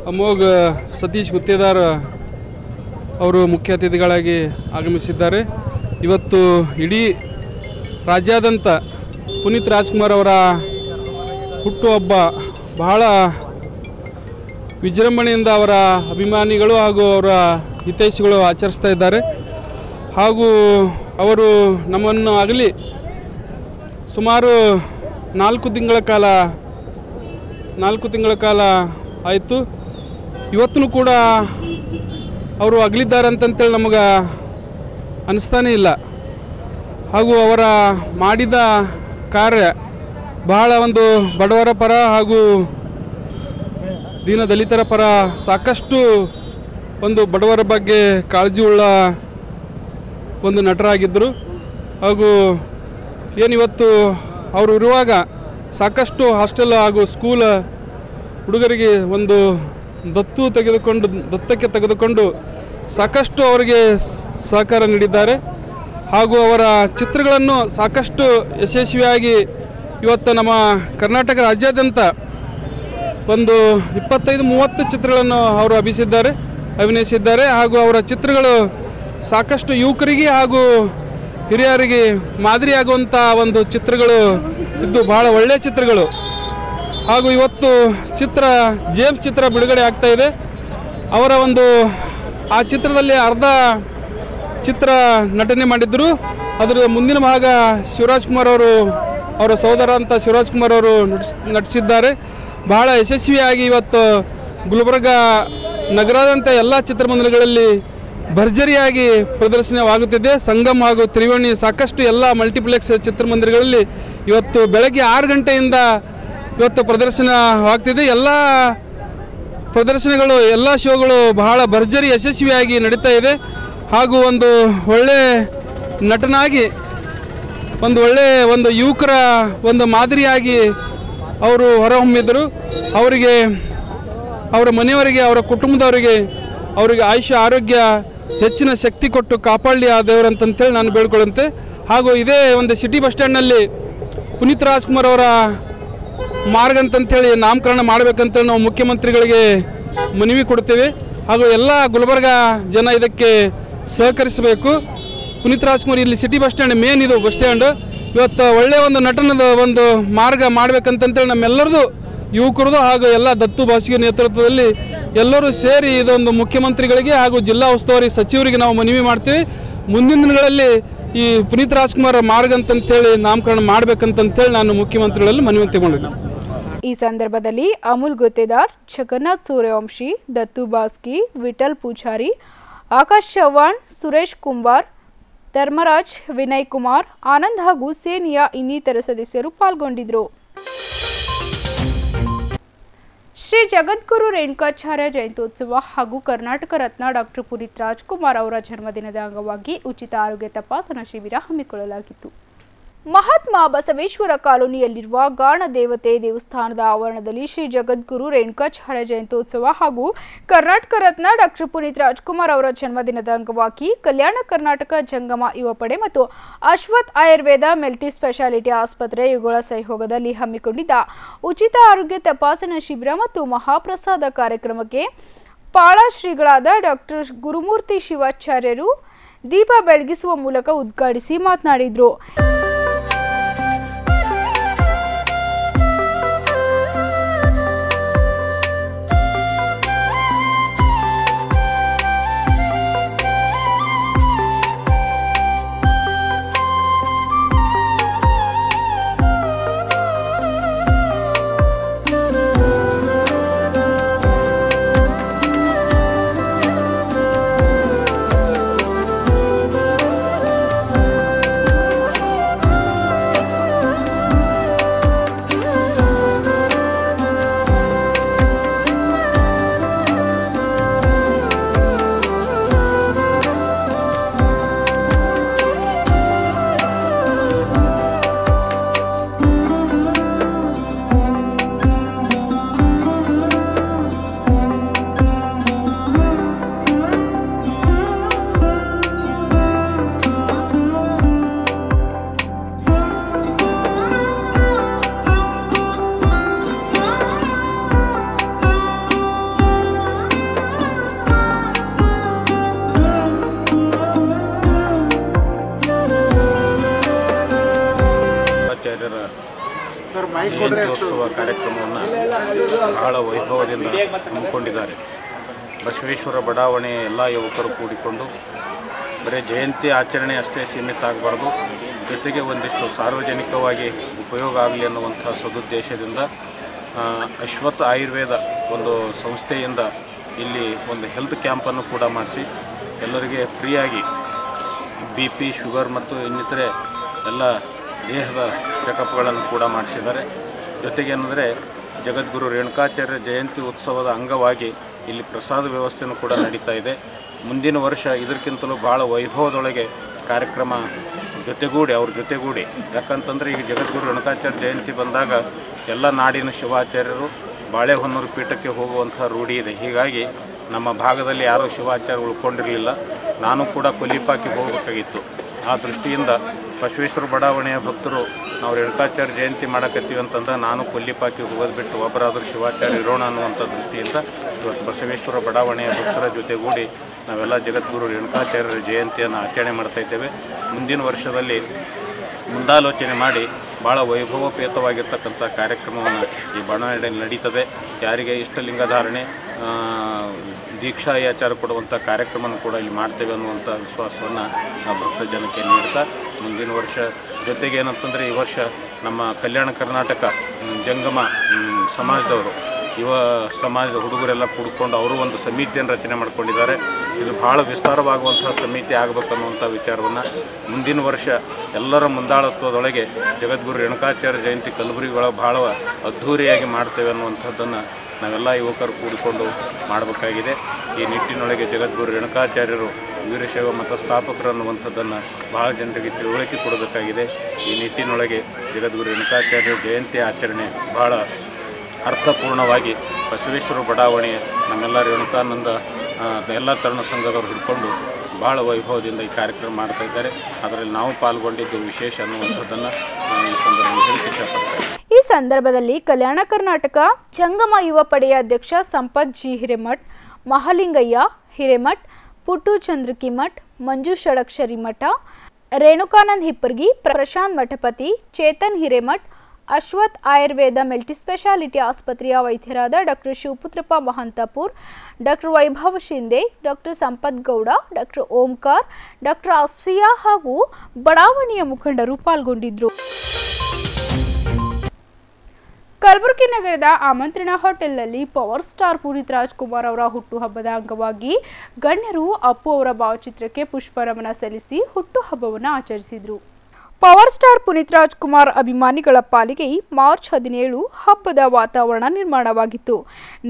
ಅಮೋಘ ಸತೀಶ್ ಗುತ್ತೇದಾರ್ ಅವರು ಮುಖ್ಯ ಅತಿಥಿಗಳಾಗಿ ಆಗಮಿಸಿದ್ದಾರೆ. ಇವತ್ತು ಇಡೀ ರಾಜ್ಯಾದ್ಯಂತ ಪುನೀತ್ ರಾಜ್ಕುಮಾರ್ ಅವರ ಹುಟ್ಟುಹಬ್ಬ ಬಹಳ ವಿಜೃಂಭಣೆಯಿಂದ ಅವರ ಅಭಿಮಾನಿಗಳು ಹಾಗೂ ಅವರ ಹಿತೈಷಿಗಳು ಆಚರಿಸ್ತಾ ಇದ್ದಾರೆ. ಹಾಗೂ ಅವರು ನಮ್ಮನ್ನು ಆಗಲಿ ಸುಮಾರು 4 ತಿಂಗಳ ಕಾಲ ಆಯಿತು. ಇವತ್ತೂ ಕೂಡ ಅವರು ಅಗಲಿದ್ದಾರೆ ಅಂತಂತೇಳಿ ನಮಗೆ ಅನಿಸ್ತಾನೇ ಇಲ್ಲ. ಹಾಗೂ ಅವರ ಮಾಡಿದ ಕಾರ್ಯ ಬಹಳ ಒಂದು ಬಡವರ ಪರ ಹಾಗೂ ದೀನ ದಲಿತರ ಪರ ಸಾಕಷ್ಟು ಒಂದು ಬಡವರ ಬಗ್ಗೆ ಕಾಳಜಿ ಉಳ್ಳ ಒಂದು ನಟರಾಗಿದ್ದರು. ಹಾಗೂ ಏನಿವತ್ತು ಅವರು ಇರುವಾಗ ಸಾಕಷ್ಟು ಹಾಸ್ಟೆಲ್ ಹಾಗೂ ಸ್ಕೂಲ್ ಹುಡುಗರಿಗೆ ಒಂದು ದತ್ತಕ್ಕೆ ತೆಗೆದುಕೊಂಡು ಸಾಕಷ್ಟು ಅವರಿಗೆ ಸಹಕಾರ ನೀಡಿದ್ದಾರೆ. ಹಾಗೂ ಅವರ ಚಿತ್ರಗಳನ್ನು ಸಾಕಷ್ಟು ಯಶಸ್ವಿಯಾಗಿ ಇವತ್ತು ನಮ್ಮ ಕರ್ನಾಟಕ ರಾಜ್ಯಾದ್ಯಂತ ಒಂದು 25-30 ಚಿತ್ರಗಳನ್ನು ಅವರು ಅಭಿನಯಿಸಿದ್ದಾರೆ. ಹಾಗೂ ಅವರ ಚಿತ್ರಗಳು ಸಾಕಷ್ಟು ಯುವಕರಿಗೆ ಹಾಗೂ ಹಿರಿಯರಿಗೆ ಮಾದರಿಯಾಗುವಂಥ ಒಂದು ಚಿತ್ರಗಳು ಇದ್ದು ಬಹಳ ಒಳ್ಳೆಯ ಚಿತ್ರಗಳು. ಹಾಗೂ ಇವತ್ತು ಜೇಮ್ಸ್ ಚಿತ್ರ ಬಿಡುಗಡೆ ಆಗ್ತಾ ಇದೆ. ಅವರ ಆ ಚಿತ್ರದಲ್ಲಿ ಅರ್ಧ ಚಿತ್ರ ನಟನೆ ಮಾಡಿದ್ದರು. ಅದರ ಮುಂದಿನ ಭಾಗ ಶಿವರಾಜ್ ಕುಮಾರ್ ಅವರ ಸಹೋದರ ಅಂತ ಶಿವರಾಜ್ ಕುಮಾರ್ ಅವರು ನಟಿಸಿದ್ದಾರೆ. ಬಹಳ ಯಶಸ್ವಿಯಾಗಿ ಇವತ್ತು ಗುಲ್ಬರ್ಗ ನಗರದಂಥ ಎಲ್ಲ ಚಿತ್ರಮಂದಿರಗಳಲ್ಲಿ ಭರ್ಜರಿಯಾಗಿ ಪ್ರದರ್ಶನವಾಗುತ್ತಿದೆ. ಸಂಗಮ್ ಹಾಗೂ ತ್ರಿವೇಣಿ ಸಾಕಷ್ಟು ಎಲ್ಲ ಮಲ್ಟಿಪ್ಲೆಕ್ಸ್ ಚಿತ್ರಮಂದಿರಗಳಲ್ಲಿ ಇವತ್ತು ಬೆಳಗ್ಗೆ 6 ಗಂಟೆಯಿಂದ ಇವತ್ತು ಪ್ರದರ್ಶನವಾಗ್ತಿದೆ. ಎಲ್ಲ ಪ್ರದರ್ಶನಗಳು ಎಲ್ಲ ಶೋಗಳು ಬಹಳ ಭರ್ಜರಿ ಯಶಸ್ವಿಯಾಗಿ ನಡೀತಾ ಇದೆ. ಹಾಗೂ ಒಂದು ಒಳ್ಳೆ ನಟನಾಗಿ ಒಂದು ಯುವಕರ ಒಂದು ಮಾದರಿಯಾಗಿ ಅವರು ಹೊರಹೊಮ್ಮಿದರು. ಅವರಿಗೆ ಅವರ ಮನೆಯವರಿಗೆ ಅವರ ಕುಟುಂಬದವರಿಗೆ ಆಯುಷ್ಯ ಆರೋಗ್ಯ ಹೆಚ್ಚಿನ ಶಕ್ತಿ ಕೊಟ್ಟು ಕಾಪಾಡಲಿ ಆ ದೇವರಂತಂತೇಳಿ ನಾನು ಬೇಡ್ಕೊಳ್ಳುವಂತೆ. ಹಾಗೂ ಇದೇ ಒಂದು ಸಿಟಿ ಬಸ್ ಸ್ಟ್ಯಾಂಡ್ನಲ್ಲಿ ಪುನೀತ್ ರಾಜ್ಕುಮಾರ್ ಅವರ ಮಾರ್ಗ ಅಂತಂತೇಳಿ ನಾಮಕರಣ ಮಾಡಬೇಕಂತೇಳಿ ನಾವು ಮುಖ್ಯಮಂತ್ರಿಗಳಿಗೆ ಮನವಿ ಕೊಡ್ತೇವೆ. ಹಾಗೂ ಎಲ್ಲ ಗುಲ್ಬರ್ಗ ಜನ ಇದಕ್ಕೆ ಸಹಕರಿಸಬೇಕು. ಪುನೀತ್ ರಾಜ್ಕುಮಾರ್ ಇಲ್ಲಿ ಸಿಟಿ ಬಸ್ ಸ್ಟ್ಯಾಂಡ್ ಮೇನ್ ಇದು ಬಸ್ ಸ್ಟ್ಯಾಂಡ್. ಇವತ್ತು ಒಳ್ಳೆಯ ಒಂದು ನಟನದ ಒಂದು ಮಾರ್ಗ ಮಾಡಬೇಕಂತಂತೇಳಿ ನಮ್ಮೆಲ್ಲರದು ಯುವಕರದು ಹಾಗೂ ಎಲ್ಲ ದತ್ತು ಭಾಷಿಗೆ ನೇತೃತ್ವದಲ್ಲಿ ಎಲ್ಲರೂ ಸೇರಿ ಇದೊಂದು ಮುಖ್ಯಮಂತ್ರಿಗಳಿಗೆ ಹಾಗೂ ಜಿಲ್ಲಾ ಉಸ್ತುವಾರಿ ಸಚಿವರಿಗೆ ನಾವು ಮನವಿ ಮಾಡ್ತೀವಿ. ಮುಂದಿನ ದಿನಗಳಲ್ಲಿ ಈ ಪುನೀತ್ ರಾಜ್ಕುಮಾರ್ ಮಾರ್ಗ ಅಂತಂತೇಳಿ ನಾಮಕರಣ ಮಾಡಬೇಕಂತಂತೇಳಿ ನಾನು ಮುಖ್ಯಮಂತ್ರಿಗಳಲ್ಲಿ ಮನವಿ ತಗೊಂಡಿದ್ದೀನಿ. ಈ ಸಂದರ್ಭದಲ್ಲಿ ಅಮೂಲ್ ಗುತ್ತೇದಾರ್, ಜಗನ್ನಾಥ್ ಸೂರ್ಯವಂಶಿ, ದತ್ತು ಬಾಸ್ಕಿ, ವಿಠಲ್ ಪೂಜಾರಿ, ಆಕಾಶ್ ಚವ್ಹಾಣ್, ಸುರೇಶ್ ಕುಂಬಾರ್, ಧರ್ಮರಾಜ್, ವಿನಯ್ ಕುಮಾರ್, ಆನಂದ್ ಹಾಗೂ ಸೇನೆಯ ಇನ್ನಿತರ ಸದಸ್ಯರು ಪಾಲ್ಗೊಂಡಿದ್ದರು. ಶ್ರೀ ಜಗದ್ಗುರು ರೇಣುಕಾಚಾರ್ಯ ಜಯಂತ್ಯೋತ್ಸವ ಹಾಗೂ ಕರ್ನಾಟಕ ರತ್ನ ಡಾಕ್ಟರ್ ಪುನೀತ್ ರಾಜ್ಕುಮಾರ್ ಅವರ ಜನ್ಮದಿನದ ಅಂಗವಾಗಿ ಉಚಿತ ಆರೋಗ್ಯ ತಪಾಸಣಾ ಶಿಬಿರ ಹಮ್ಮಿಕೊಳ್ಳಲಾಗಿತ್ತು. ಮಹಾತ್ಮ ಬಸವೇಶ್ವರ ಕಾಲೋನಿಯಲ್ಲಿರುವ ಗಾಣ ದೇವತೆ ದೇವಸ್ಥಾನದ ಆವರಣದಲ್ಲಿ ಶ್ರೀ ಜಗದ್ಗುರು ರೇಣುಕಾಚಾರ್ಯ ಜಯಂತ್ಯೋತ್ಸವ ಹಾಗೂ ಕರ್ನಾಟಕ ರತ್ನ ಡಾಕ್ಟರ್ ಪುನೀತ್ ರಾಜ್ಕುಮಾರ್ ಅವರ ಜನ್ಮದಿನದ ಅಂಗವಾಗಿ ಕಲ್ಯಾಣ ಕರ್ನಾಟಕ ಜಂಗಮ ಯುವ ಪಡೆ ಮತ್ತು ಅಶ್ವಥ್ ಆಯುರ್ವೇದ ಮಲ್ಟಿ ಸ್ಪೆಷಾಲಿಟಿ ಆಸ್ಪತ್ರೆ ಇವುಗಳ ಸಹಯೋಗದಲ್ಲಿ ಹಮ್ಮಿಕೊಂಡಿದ್ದ ಉಚಿತ ಆರೋಗ್ಯ ತಪಾಸಣಾ ಶಿಬಿರ ಮತ್ತು ಮಹಾಪ್ರಸಾದ ಕಾರ್ಯಕ್ರಮಕ್ಕೆ ಪಾಳ ಶ್ರೀಗಳಾದ ಡಾಕ್ಟರ್ ಗುರುಮೂರ್ತಿ ಶಿವಾಚಾರ್ಯರು ದೀಪ ಬೆಳಗಿಸುವ ಮೂಲಕ ಉದ್ಘಾಟಿಸಿ ಮಾತನಾಡಿದರು. ಜಯಂತ್ಯೋತ್ಸವ ಕಾರ್ಯಕ್ರಮವನ್ನು ಬಹಳ ವೈಭವದಿಂದ ಹಮ್ಮಿಕೊಂಡಿದ್ದಾರೆ. ಬಸವೇಶ್ವರ ಬಡಾವಣೆಯ ಎಲ್ಲ ಯುವಕರು ಕೂಡಿಕೊಂಡು ಬರೀ ಜಯಂತಿ ಆಚರಣೆ ಅಷ್ಟೇ ಸೀಮಿತ ಆಗಬಾರ್ದು, ಜೊತೆಗೆ ಒಂದಿಷ್ಟು ಸಾರ್ವಜನಿಕವಾಗಿ ಉಪಯೋಗ ಆಗಲಿ ಅನ್ನುವಂಥ ಸದುದ್ದೇಶದಿಂದ ಅಶ್ವಥ್ ಆಯುರ್ವೇದ ಒಂದು ಸಂಸ್ಥೆಯಿಂದ ಇಲ್ಲಿ ಒಂದು ಹೆಲ್ತ್ ಕ್ಯಾಂಪನ್ನು ಕೂಡ ಮಾಡಿಸಿ ಎಲ್ಲರಿಗೆ ಫ್ರೀಯಾಗಿ BP, ಶುಗರ್ ಮತ್ತು ಇನ್ನಿತರೆ ಎಲ್ಲ ದೇಹದ ಚೆಕಪ್ಗಳನ್ನು ಕೂಡ ಮಾಡಿಸಿದ್ದಾರೆ. ಜೊತೆಗೆ ಏನಂದರೆ ಜಗದ್ಗುರು ರೇಣುಕಾಚಾರ್ಯ ಜಯಂತಿ ಉತ್ಸವದ ಅಂಗವಾಗಿ ಇಲ್ಲಿ ಪ್ರಸಾದ ವ್ಯವಸ್ಥೆಯೂ ಕೂಡ ನಡೀತಾ ಇದೆ. ಮುಂದಿನ ವರ್ಷ ಇದಕ್ಕಿಂತಲೂ ಭಾಳ ವೈಭವದೊಳಗೆ ಕಾರ್ಯಕ್ರಮ ಅವ್ರ ಜೊತೆಗೂಡಿ ಯಾಕಂತಂದರೆ ಈಗ ಜಗದ್ಗುರು ರೇಣುಕಾಚಾರ್ಯ ಜಯಂತಿ ಬಂದಾಗ ಎಲ್ಲ ನಾಡಿನ ಶಿವಾಚಾರ್ಯರು ಬಾಳೆಹೊನ್ನೂರು ಪೀಠಕ್ಕೆ ಹೋಗುವಂಥ ರೂಢಿ ಇದೆ. ಹೀಗಾಗಿ ನಮ್ಮ ಭಾಗದಲ್ಲಿ ಯಾರೂ ಶಿವಾಚಾರ್ಯ ಉಳ್ಕೊಂಡಿರಲಿಲ್ಲ. ನಾನು ಕೂಡ ಕೊಲ್ಲಿಪಾಕಿ ಹೋಗಬೇಕಾಗಿತ್ತು. ಆ ದೃಷ್ಟಿಯಿಂದ ಬಸವೇಶ್ವರ ಬಡಾವಣೆಯ ಭಕ್ತರು ನಾವು ರೇಣುಕಾಚಾರ್ಯ ಜಯಂತಿ ಮಾಡಕತ್ತೀವಿ ಅಂತಂದ್ರೆ ನಾನು ಕೊಲ್ಲಿಪಾಕಿ ಹೋಗೋದು ಬಿಟ್ಟು ಒಬ್ಬರಾದರೂ ಶಿವಾಚಾರ್ಯ ಇರೋಣ ಅನ್ನುವಂಥ ದೃಷ್ಟಿಯಿಂದ ಇವತ್ತು ಬಸವೇಶ್ವರ ಬಡಾವಣೆಯ ಭಕ್ತರ ಜೊತೆಗೂಡಿ ನಾವೆಲ್ಲ ಜಗದ್ಗುರು ರೇಣುಕಾಚಾರ್ಯರ ಜಯಂತಿಯನ್ನು ಆಚರಣೆ ಮಾಡ್ತಾಯಿದ್ದೇವೆ. ಮುಂದಿನ ವರ್ಷದಲ್ಲಿ ಮುಂದಾಲೋಚನೆ ಮಾಡಿ ಭಾಳ ವೈಭವೋಪೇತವಾಗಿರ್ತಕ್ಕಂಥ ಕಾರ್ಯಕ್ರಮವನ್ನು ಈ ಬಡಾವಣೆಯಲ್ಲಿ ನಡೀತದೆ. ಯಾರಿಗೆ ಇಷ್ಟಲಿಂಗ ಧಾರಣೆ ದೀಕ್ಷಾ ಆಚಾರ ಕೊಡುವಂಥ ಕಾರ್ಯಕ್ರಮವನ್ನು ಕೂಡ ಇಲ್ಲಿ ಮಾಡ್ತೇವೆ ಅನ್ನುವಂಥ ವಿಶ್ವಾಸವನ್ನು ನಾವು ಭಕ್ತ ಜನಕ್ಕೆ ನೀಡ್ತಾ ಮುಂದಿನ ವರ್ಷ ಜೊತೆಗೆ ಏನಂತಂದರೆ ಈ ವರ್ಷ ನಮ್ಮ ಕಲ್ಯಾಣ ಕರ್ನಾಟಕ ಜಂಗಮ ಸಮಾಜದವರು ಯುವ ಸಮಾಜದ ಹುಡುಗರೆಲ್ಲ ಕೂಡ್ಕೊಂಡು ಅವರು ಒಂದು ಸಮಿತಿಯನ್ನು ರಚನೆ ಮಾಡ್ಕೊಂಡಿದ್ದಾರೆ. ಇದು ಭಾಳ ವಿಸ್ತಾರವಾಗುವಂಥ ಸಮಿತಿ ಆಗಬೇಕನ್ನುವಂಥ ವಿಚಾರವನ್ನು ಮುಂದಿನ ವರ್ಷ ಎಲ್ಲರ ಮುಂದಾಳತ್ವದೊಳಗೆ ಜಗದ್ಗುರು ರೇಣುಕಾಚಾರ್ಯ ಜಯಂತಿ ಕಲಬುರಗಿಯೊಳಗೆ ಭಾಳ ಅದ್ಧೂರಿಯಾಗಿ ಮಾಡ್ತೇವೆ ಅನ್ನುವಂಥದ್ದನ್ನು ನಾವೆಲ್ಲ ಯುವಕರು ಕೂಡಿಕೊಂಡು ಮಾಡಬೇಕಾಗಿದೆ. ಈ ನಿಟ್ಟಿನೊಳಗೆ ಜಗದ್ಗುರು ರೇಣುಕಾಚಾರ್ಯರು ವೀರಶೈವ ಮತ ಸ್ಥಾಪಕರು ಅನ್ನುವಂಥದ್ದನ್ನು ಭಾಳ ಜನರಿಗೆ ತಿಳುವಳಿಕೆ ಕೊಡಬೇಕಾಗಿದೆ. ಈ ನಿಟ್ಟಿನೊಳಗೆ ಜಗದ್ಗುರು ರೇಣುಕಾಚಾರ್ಯ ಜಯಂತಿ ಆಚರಣೆ ಭಾಳ ಅರ್ಥಪೂರ್ಣವಾಗಿ ಬಸವೇಶ್ವರ ಬಡಾವಣೆಯ ನಮ್ಮೆಲ್ಲ ರೇಣುಕಾನಂದ ಎಲ್ಲ ತರುಣ ಸಂಘದವರು ಹಿಡ್ಕೊಂಡು ಭಾಳ ವೈಭವದಿಂದ ಈ ಕಾರ್ಯಕ್ರಮ ಮಾಡ್ತಾ ಇದ್ದಾರೆ. ಅದರಲ್ಲಿ ನಾವು ಪಾಲ್ಗೊಂಡಿದ್ದು ವಿಶೇಷ ಅನ್ನುವಂಥದ್ದನ್ನು ಈ ಸಂದರ್ಭದಲ್ಲಿ ಹೇಳಕ್ಕೆ ಇಷ್ಟಪಡ್ತೇವೆ. ಈ ಸಂದರ್ಭದಲ್ಲಿ ಕಲ್ಯಾಣ ಕರ್ನಾಟಕ ಜಂಗಮ ಯುವ ಪಡೆಯ ಅಧ್ಯಕ್ಷ ಸಂಪತ್ ಜಿ ಹಿರೇಮಠ್, ಮಹಾಲಿಂಗಯ್ಯ ಹಿರೇಮಠ್, ಪುಟ್ಟು ಚಂದ್ರಕಿಮಠ್, ಮಂಜು ಷಡಕ್ಷರಿ ಮಠ, ರೇಣುಕಾನಂದ್ ಹಿಪ್ಪರ್ಗಿ, ಪ್ರಶಾಂತ್ ಮಠಪತಿ, ಚೇತನ್ ಹಿರೇಮಠ್, ಅಶ್ವಥ್ ಆಯುರ್ವೇದ ಮಲ್ಟಿಸ್ಪೆಷಾಲಿಟಿ ಆಸ್ಪತ್ರೆಯ ವೈದ್ಯರಾದ doctor Shivaputrappa Mahantapur, doctor Vaibhav Shinde, doctor Sampath Gowda, doctor Omkar, doctor Asfiya ಹಾಗೂ ಬಡಾವಣೆಯ ಮುಖಂಡರು ಪಾಲ್ಗೊಂಡಿದ್ದರು. ಕಲಬುರಗಿ ನಗರದ ಆಮಂತ್ರಣ ಹೋಟೆಲ್ನಲ್ಲಿ ಪವರ್ ಸ್ಟಾರ್ ಪುನೀತ್ ರಾಜ್ಕುಮಾರ್ ಅವರ ಹುಟ್ಟುಹಬ್ಬದ ಅಂಗವಾಗಿ ಗಣ್ಯರು ಅಪ್ಪು ಅವರ ಭಾವಚಿತ್ರಕ್ಕೆ ಪುಷ್ಪನಮನ ಸಲ್ಲಿಸಿ ಹುಟ್ಟುಹಬ್ಬವನ್ನು ಆಚರಿಸಿದರು. ಪವರ್ ಸ್ಟಾರ್ ಪುನೀತ್ ರಾಜ್ಕುಮಾರ್ ಅಭಿಮಾನಿಗಳ ಪಾಲಿಗೆ ಮಾರ್ಚ್ 17 ಹಬ್ಬದ ವಾತಾವರಣ ನಿರ್ಮಾಣವಾಗಿತ್ತು.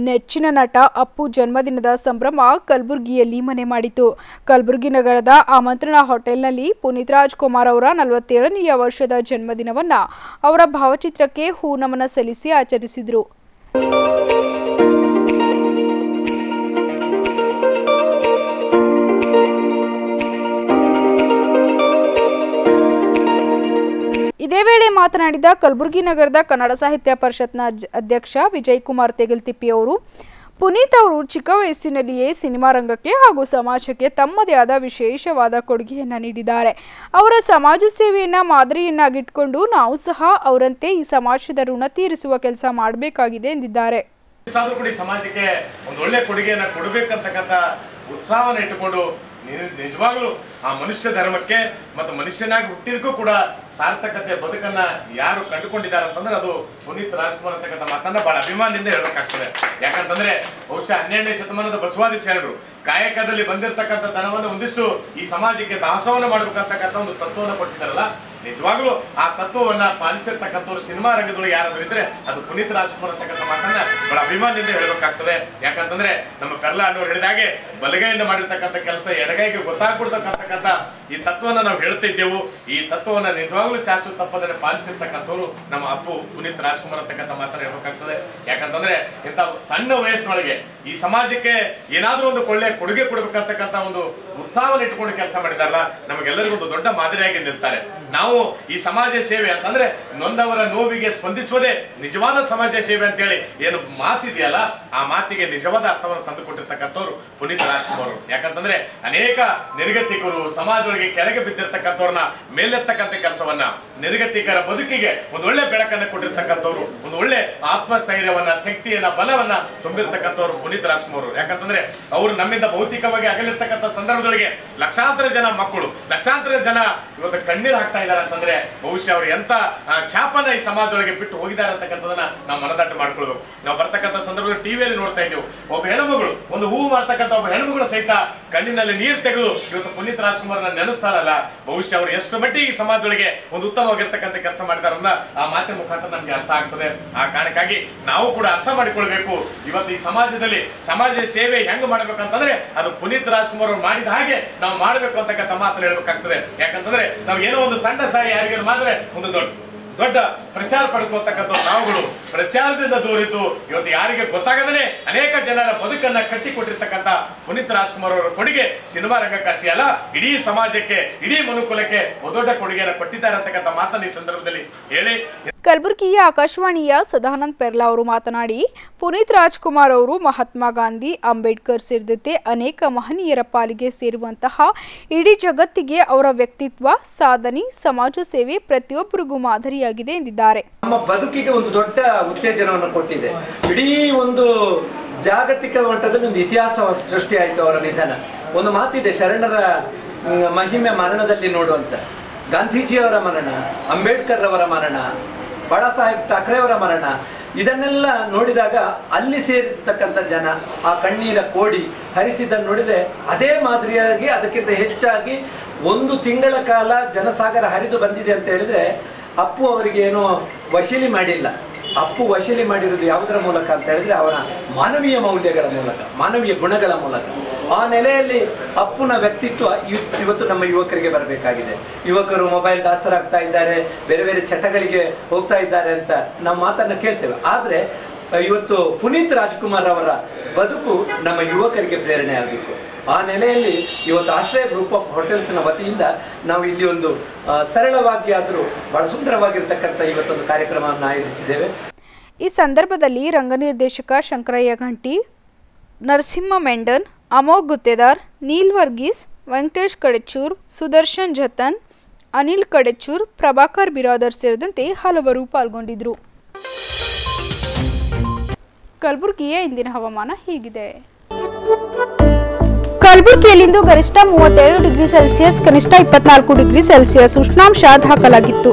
ನೆಚ್ಚಿನ ನಟ ಅಪ್ಪು ಜನ್ಮದಿನದ ಸಂಭ್ರಮ ಕಲಬುರಗಿಯಲ್ಲಿ ಮನೆ ಮಾಡಿತು. ಕಲಬುರಗಿ ನಗರದ ಆಮಂತ್ರಣ ಹೋಟೆಲ್ನಲ್ಲಿ ಪುನೀತ್ ರಾಜ್ಕುಮಾರ್ ಅವರ 47ನೇ ವರ್ಷದ ಜನ್ಮದಿನವನ್ನ ಅವರ ಭಾವಚಿತ್ರಕ್ಕೆ ಹೂನಮನ ಸಲ್ಲಿಸಿ ಆಚರಿಸಿದರು. ಇದೇ ವೇಳೆ ಮಾತನಾಡಿದ ಕಲಬುರಗಿ ನಗರದ ಕನ್ನಡ ಸಾಹಿತ್ಯ ಪರಿಷತ್ನ ಅಧ್ಯಕ್ಷ ವಿಜಯ್ ಕುಮಾರ್ ತೆಗಲ್ತಿಪ್ಪಿ ಅವರು, ಪುನೀತ್ ಅವರು ಚಿಕ್ಕ ವಯಸ್ಸಿನಲ್ಲಿಯೇ ಸಿನಿಮಾ ರಂಗಕ್ಕೆ ಹಾಗೂ ಸಮಾಜಕ್ಕೆ ತಮ್ಮದೇ ಆದ ವಿಶೇಷವಾದ ಕೊಡುಗೆಯನ್ನು ನೀಡಿದ್ದಾರೆ. ಅವರ ಸಮಾಜ ಸೇವೆಯನ್ನ ಮಾದರಿಯನ್ನಾಗಿಟ್ಕೊಂಡು ನಾವು ಸಹ ಅವರಂತೆ ಈ ಸಮಾಜದ ಋಣ ತೀರಿಸುವ ಕೆಲಸ ಮಾಡಬೇಕಾಗಿದೆ ಎಂದಿದ್ದಾರೆ. ಸಮಾಜಕ್ಕೆ ಒಂದು ಒಳ್ಳೆ ಕೊಡುಗೆಯನ್ನು ಕೊಡಬೇಕಂತಕ್ಕಂಥ ಉತ್ಸಾಹವನ್ನು ಇಟ್ಟುಕೊಂಡು ನಿಜವಾಗ್ಲೂ ಆ ಮನುಷ್ಯ ಧರ್ಮಕ್ಕೆ ಮತ್ತು ಮನುಷ್ಯನಾಗಿ ಹುಟ್ಟಿದಕ್ಕೂ ಕೂಡ ಸಾರ್ಥಕತೆ ಬದುಕನ್ನ ಯಾರು ಕಂಡುಕೊಂಡಿದ್ದಾರೆ ಅಂತಂದ್ರೆ ಅದು ಪುನೀತ್ ರಾಜ್ಕುಮಾರ್ ಅಂತಕ್ಕಂಥ ಮಾತನ್ನ ಬಹಳ ಅಭಿಮಾನದಿಂದ ಹೇಳಬೇಕಾಗ್ತದೆ. ಯಾಕಂತಂದ್ರೆ ಬಹುಶಃ 12ನೇ ಶತಮಾನದ ಬಸವಾದಿ ಶರಣರು ಕಾಯಕದಲ್ಲಿ ಬಂದಿರತಕ್ಕಂಥ ಧನವನ್ನು ಒಂದಿಷ್ಟು ಈ ಸಮಾಜಕ್ಕೆ ದಾಸೋಹನ ಮಾಡಬೇಕಂತಕ್ಕಂಥ ಒಂದು ತತ್ವವನ್ನು ಕೊಟ್ಟಿದ್ದಾರಲ್ಲ, ನಿಜವಾಗ್ಲೂ ಆ ತತ್ವವನ್ನ ಪಾಲಿಸಿರ್ತಕ್ಕಂಥವ್ರು ಸಿನಿಮಾ ರಂಗದೊಳಗೆ ಯಾರಾದ್ರೂ ಇದ್ರೆ ಅದು ಪುನೀತ್ ರಾಜ್ಕುಮಾರ್ ಅಂತಕ್ಕಂಥ ಮಾತನ್ನ ಬಹಳ ಅಭಿಮಾನದಿಂದ ಹೇಳಬೇಕಾಗ್ತದೆ. ಯಾಕಂತಂದ್ರೆ ನಮ್ಮ ಪೆರ್ಲಾ ಅನ್ನೋರು ಹೇಳಿದಾಗೆ ಬಲಗೈಯಿಂದ ಮಾಡಿರ್ತಕ್ಕಂಥ ಕೆಲಸ ಎಡಗೈಗೆ ಗೊತ್ತಾಗ್ಬಿಡ್ತಕ್ಕಂಥ ಈ ತತ್ವವನ್ನು ನಾವು ಹೇಳ್ತಿದ್ದೆವು. ಈ ತತ್ವವನ್ನ ನಿಜವಾಗ್ಲೂ ಚಾಚು ತಪ್ಪದನ್ನ ಪಾಲಿಸಿರ್ತಕ್ಕಂಥವ್ರು ನಮ್ಮ ಅಪ್ಪು ಪುನೀತ್ ರಾಜ್ಕುಮಾರ್ ಅಂತಕ್ಕಂಥ ಮಾತನ್ನ ಹೇಳ್ಬೇಕಾಗ್ತದೆ. ಯಾಕಂತಂದ್ರೆ ಇಂಥ ಸಣ್ಣ ವಯಸ್ಸಿನೊಳಗೆ ಈ ಸಮಾಜಕ್ಕೆ ಏನಾದ್ರೂ ಒಂದು ಒಳ್ಳೆ ಕೊಡುಗೆ ಕೊಡ್ಬೇಕಂತಕ್ಕಂಥ ಒಂದು ಉತ್ಸಾಹವನ್ನು ಇಟ್ಕೊಂಡು ಕೆಲಸ ಮಾಡಿದಾರಲ್ಲ, ನಮಗೆಲ್ಲರಿಗೂ ಒಂದು ದೊಡ್ಡ ಮಾದರಿಯಾಗಿ ನಿಲ್ತಾರೆ. ನಾವು ಈ ಸಮಾಜ ಸೇವೆ ಅಂತಂದ್ರೆ ನೊಂದವರ ನೋವಿಗೆ ಸ್ಪಂದಿಸುವುದೇ ನಿಜವಾದ ಸಮಾಜ ಸೇವೆ ಅಂತೇಳಿ ಏನು ಮಾತಿದೆಯಲ್ಲ, ಆ ಮಾತಿಗೆ ನಿಜವಾದ ಅರ್ಥವನ್ನು ತಂದುಕೊಟ್ಟಿರ್ತಕ್ಕಂಥವ್ರು ಪುನೀತ್ ರಾಜ್ಕುಮಾರ್. ಯಾಕಂತಂದ್ರೆ ಅನೇಕ ನಿರ್ಗತಿಕರು ಸಮಾಜದೊಳಗೆ ಕೆಳಗೆ ಬಿದ್ದಿರ್ತಕ್ಕಂಥವ್ರನ್ನ ಮೇಲೆತ್ತಕ್ಕಂಥ ಕೆಲಸವನ್ನ, ನಿರ್ಗತಿಕರ ಬದುಕಿಗೆ ಒಂದು ಒಳ್ಳೆ ಬೆಳಕನ್ನು ಕೊಟ್ಟಿರ್ತಕ್ಕಂಥವ್ರು, ಒಂದು ಒಳ್ಳೆ ಆತ್ಮಸ್ಥೈರ್ಯವನ್ನ, ಶಕ್ತಿಯನ್ನ, ಬಲವನ್ನ ತುಂಬಿರ್ತಕ್ಕಂಥವ್ರು ಪುನೀತ್ ರಾಜ್ಕುಮಾರ್. ಯಾಕಂತಂದ್ರೆ ಅವರು ನಮ್ಮಿಂದ ಭೌತಿಕವಾಗಿ ಅಗಲಿರ್ತಕ್ಕಂಥ ಸಂದರ್ಭದೊಳಗೆ ಲಕ್ಷಾಂತರ ಜನ ಮಕ್ಕಳು, ಲಕ್ಷಾಂತರ ಜನ ಇವತ್ತು ಕಣ್ಣೀರು ಹಾಕ್ತಾ ಇದ್ದಾರೆ ಅಂತಂದ್ರೆ ಬಹುಶಃ ಅವರು ಎಂತ ಛಾಪನ ಈ ಸಮಾಜದೊಳಗೆ ಬಿಟ್ಟು ಹೋಗಿದ್ದಾರೆ ಅಂತಕ್ಕಂಥದನ್ನ ನಾವು ಮನದಟ್ಟು ಮಾಡ್ಕೊಳ್ಬೇಕು. ನಾವು ಬರ್ತಕ್ಕಂಥ ಸಂದರ್ಭದಲ್ಲಿ ಟಿವಿಯಲ್ಲಿ ನೋಡ್ತಾ ಇದ್ದೇವೆ, ಒಬ್ಬ ಹೆಣ್ಣುಮಗಳು ಒಂದು ಒಂದು ಹೂ ಮಾಡ್ತಕ್ಕಂಥ ಒಬ್ಬ ಹೆಣ್ಮಗಳು ಸಹಿತ ಕಣ್ಣಿನಲ್ಲಿ ನೀರು ತೆಗೆದು ಇವತ್ತು ಪುನೀತ್ ರಾಜ್ಕುಮಾರ್ ನೆನೆಸ್ತಾರಲ್ಲ, ಬಹುಶಃ ಅವರು ಎಷ್ಟು ಮಟ್ಟಿಗೆ ಈ ಸಮಾಜದೊಳಗೆ ಒಂದು ಉತ್ತಮವಾಗಿರ್ತಕ್ಕಂಥ ಕೆಲಸ ಮಾಡಿದಾರನ್ನ ಆ ಮಾತಿನ ಮುಖಾಂತರ ನಮ್ಗೆ ಅರ್ಥ ಆಗ್ತದೆ. ಆ ಕಾರಣಕ್ಕಾಗಿ ನಾವು ಕೂಡ ಅರ್ಥ ಮಾಡಿಕೊಳ್ಬೇಕು, ಇವತ್ತು ಈ ಸಮಾಜದಲ್ಲಿ ಸಮಾಜ ಸೇವೆ ಹೆಂಗ್ ಮಾಡ್ಬೇಕಂತಂದ್ರೆ ಅದು ಪುನೀತ್ ರಾಜ್ಕುಮಾರ್ ಅವ್ರು ಮಾಡಿದ ಹಾಗೆ ನಾವು ಮಾಡ್ಬೇಕು ಅಂತಕ್ಕಂಥ ಮಾತನ್ನ ಹೇಳ್ಬೇಕಾಗ್ತದೆ. ಯಾಕಂತಂದ್ರೆ ನಾವು ಏನೋ ಒಂದು ಸಣ್ಣ ಸಹಾಯ ಯಾರಿಗಾರು ಮಾಡಿದ್ರೆ ಒಂದು ದೊಡ್ಡ ಪ್ರಚಾರ ಪಡ್ಕೊಳ್ತಕ್ಕಂಥ ನಾವುಗಳು ಪ್ರಚಾರದಿಂದ ದೂರಿದ್ದು ಇವತ್ತು ಯಾರಿಗೆ ಗೊತ್ತಾಗದೇ ಅನೇಕ ಜನರ ಬದುಕನ್ನ ಕಟ್ಟಿಕೊಟ್ಟಿರ್ತಕ್ಕಂಥ ಪುನೀತ್ ರಾಜ್ಕುಮಾರ್ ಅವರ ಕೊಡುಗೆ ಸಿನಿಮಾ ರಂಗಕ್ಕಷ್ಟೇ ಅಲ್ಲ, ಇಡೀ ಸಮಾಜಕ್ಕೆ, ಇಡೀ ಮನುಕುಲಕ್ಕೆ ಬಹುದೊಡ್ಡ ಕೊಡುಗೆಯನ್ನು ಕೊಟ್ಟಿದ್ದಾರೆ ಅಂತಕ್ಕಂಥ ಮಾತನ್ನು ಈ ಸಂದರ್ಭದಲ್ಲಿ ಹೇಳಿ ಕಲಬುರಗಿಯ ಆಕಾಶವಾಣಿಯ ಸದಾನಂದ್ ಪೆರ್ಲಾ ಅವರು ಮಾತನಾಡಿ, ಪುನೀತ್ ರಾಜ್ಕುಮಾರ್ ಅವರು ಮಹಾತ್ಮ ಗಾಂಧಿ, ಅಂಬೇಡ್ಕರ್ ಸೇರಿದಂತೆ ಅನೇಕ ಮಹನೀಯರ ಪಾಲಿಗೆ ಸೇರುವಂತಹ ಇಡೀ ಜಗತ್ತಿಗೆ ಅವರ ವ್ಯಕ್ತಿತ್ವ, ಸಾಧನೆ, ಸಮಾಜ ಸೇವೆ ಪ್ರತಿಯೊಬ್ಬರಿಗೂ ಮಾದರಿಯಾಗಿದೆ ಎಂದಿದ್ದಾರೆ. ನಮ್ಮ ಬದುಕಿಗೆ ಒಂದು ದೊಡ್ಡ ಉತ್ತೇಜನವನ್ನು ಕೊಟ್ಟಿದೆ. ಇಡೀ ಒಂದು ಜಾಗತಿಕ ಮಟ್ಟದಲ್ಲಿ ಒಂದು ಇತಿಹಾಸ ಸೃಷ್ಟಿಯಾಯಿತು ಅವರ ನಿಧನ. ಒಂದು ಮಾತಿದೆ, ಶರಣರ ಮಹಿಮೆ ಮರಣದಲ್ಲಿ ನೋಡುವಂತ. ಗಾಂಧೀಜಿಯವರ ಮರಣ, ಅಂಬೇಡ್ಕರ್ ಅವರ ಮರಣ, ಬಾಳಾ ಸಾಹೇಬ್ ಠಾಕ್ರೆ ಅವರ ಮರಣ, ಇದನ್ನೆಲ್ಲ ನೋಡಿದಾಗ ಅಲ್ಲಿ ಸೇರಿರ್ತಕ್ಕಂಥ ಜನ ಆ ಕಣ್ಣೀರ ಕೋಡಿ ಹರಿಸಿದ್ದನ್ನು ನೋಡಿದರೆ ಅದೇ ಮಾದರಿಯಾಗಿ ಅದಕ್ಕಿಂತ ಹೆಚ್ಚಾಗಿ 1 ತಿಂಗಳ ಕಾಲ ಜನಸಾಗರ ಹರಿದು ಬಂದಿದೆ ಅಂತ ಹೇಳಿದ್ರೆ ಅಪ್ಪು ಅವರಿಗೆ ಏನೋ ವಶೀಲಿ ಮಾಡಿಲ್ಲ. ಅಪ್ಪು ವಶೀಲಿ ಮಾಡಿರೋದು ಯಾವುದರ ಮೂಲಕ ಅಂತ ಹೇಳಿದ್ರೆ ಅವನ ಮಾನವೀಯ ಮೌಲ್ಯಗಳ ಮೂಲಕ, ಮಾನವೀಯ ಗುಣಗಳ ಮೂಲಕ. ಆ ನೆಲೆಯಲ್ಲಿ ಅಪ್ಪುನ ವ್ಯಕ್ತಿತ್ವ ಇವತ್ತು ನಮ್ಮ ಯುವಕರಿಗೆ ಬರಬೇಕಾಗಿದೆ. ಯುವಕರು ಮೊಬೈಲ್ ದಾಸರಾಗ್ತಾ ಇದ್ದಾರೆ, ಬೇರೆ ಬೇರೆ ಚಟಗಳಿಗೆ ಹೋಗ್ತಾ ಇದ್ದಾರೆ ಅಂತ ನಾವು ಮಾತನ್ನ ಕೇಳ್ತೇವೆ. ಆದರೆ ಇವತ್ತು ಪುನೀತ್ ರಾಜ್ಕುಮಾರ್ ಅವರ ಬದುಕು ನಮ್ಮ ಯುವಕರಿಗೆ ಪ್ರೇರಣೆ ಆಗಬೇಕು. ಆ ನೆಲೆಯಲ್ಲಿ ಇವತ್ತು ಆಶ್ರಯ ಗ್ರೂಪ್ ಆಫ್ ಹೋಟೆಲ್ಸ್ನ ವತಿಯಿಂದ ನಾವು ಇಲ್ಲಿ ಒಂದು ಸರಳವಾಗಿ ಆದರೂ ಬಹಳ ಸುಂದರವಾಗಿರ್ತಕ್ಕಂಥ ಇವತ್ತೊಂದು ಕಾರ್ಯಕ್ರಮವನ್ನು ಆಯೋಜಿಸಿದ್ದೇವೆ. ಈ ಸಂದರ್ಭದಲ್ಲಿ ರಂಗನಿರ್ದೇಶಕ ಶಂಕರಯ್ಯ ಘಂಟಿ, ನರಸಿಂಹ ಮೆಂಡನ್, ಅಮೋಘ್ ಗುತ್ತೇದಾರ್, ನೀಲ್ ವರ್ಗೀಸ್, ವೆಂಕಟೇಶ್ ಕಡೆಚೂರ್, ಸುದರ್ಶನ್ ಜತನ್, ಅನಿಲ್ ಕಡೆಚೂರ್, ಪ್ರಭಾಕರ್ ಬಿರಾದರ್ ಸೇರಿದಂತೆ ಹಲವರು ಪಾಲ್ಗೊಂಡಿದ್ದರು. ಕಲಬುರಗಿಯ ಇಂದಿನ ಹವಾಮಾನ ಹೀಗಿದೆ. ಕಲಬುರಗಿಯಲ್ಲಿಂದು ಗರಿಷ್ಠ 37 ಡಿಗ್ರಿ ಸೆಲ್ಸಿಯಸ್, ಕನಿಷ್ಠ 24 ಡಿಗ್ರಿ ಸೆಲ್ಸಿಯಸ್ ಉಷ್ಣಾಂಶ ದಾಖಲಾಗಿತ್ತು.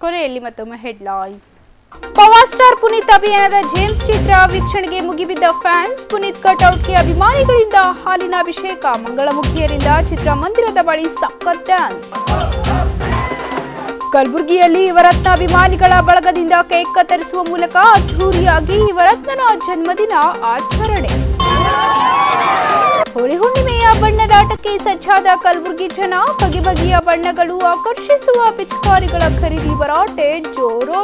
ಕೊನೆಯಲ್ಲಿ ಮತ್ತೊಮ್ಮೆ ಹೆಡ್ಲೈನ್ಸ್. ಪವರ್ ಸ್ಟಾರ್ ಪುನೀತ್ ಅಭಿಯಾನದ ಜೇಮ್ಸ್ ಚಿತ್ರ ವೀಕ್ಷಣೆಗೆ ಮುಗಿಬಿದ್ದ ಫ್ಯಾನ್ಸ್, ಪುನೀತ್ ಕಟ್ಔಟ್ಗೆ ಅಭಿಮಾನಿಗಳಿಂದ ಹಾಲಿನ ಅಭಿಷೇಕ, ಮಂಗಳಮುಖಿಯರಿಂದ ಚಿತ್ರಮಂದಿರದ ಬಳಿ ಸಖತ್ ಡ್ಯಾನ್ಸ್. ಕಲಬುರಗಿಯಲ್ಲಿ ಯುವರತ್ನ ಅಭಿಮಾನಿಗಳ ಬಳಗದಿಂದ ಕೇಕ್ ಕತ್ತರಿಸುವ ಮೂಲಕ ಅದ್ಧೂರಿಯಾಗಿ ಯುವರತ್ನನ ಜನ್ಮದಿನ ಆಚರಣೆ. ಹೋಳಿ ಹುಣ್ಣಿಮೆಯ ಬಣ್ಣದಾಟಕ್ಕೆ ಸಜ್ಜಾದ ಕಲಬುರಗಿ ಜನ, ಬಗೆ ಬಗೆಯ ಬಣ್ಣಗಳು ಆಕರ್ಷಿಸುವ ಪಿಚಕಾರಿಗಳ ಖರೀದಿ ಭರಾಟೆ ಜೋರು.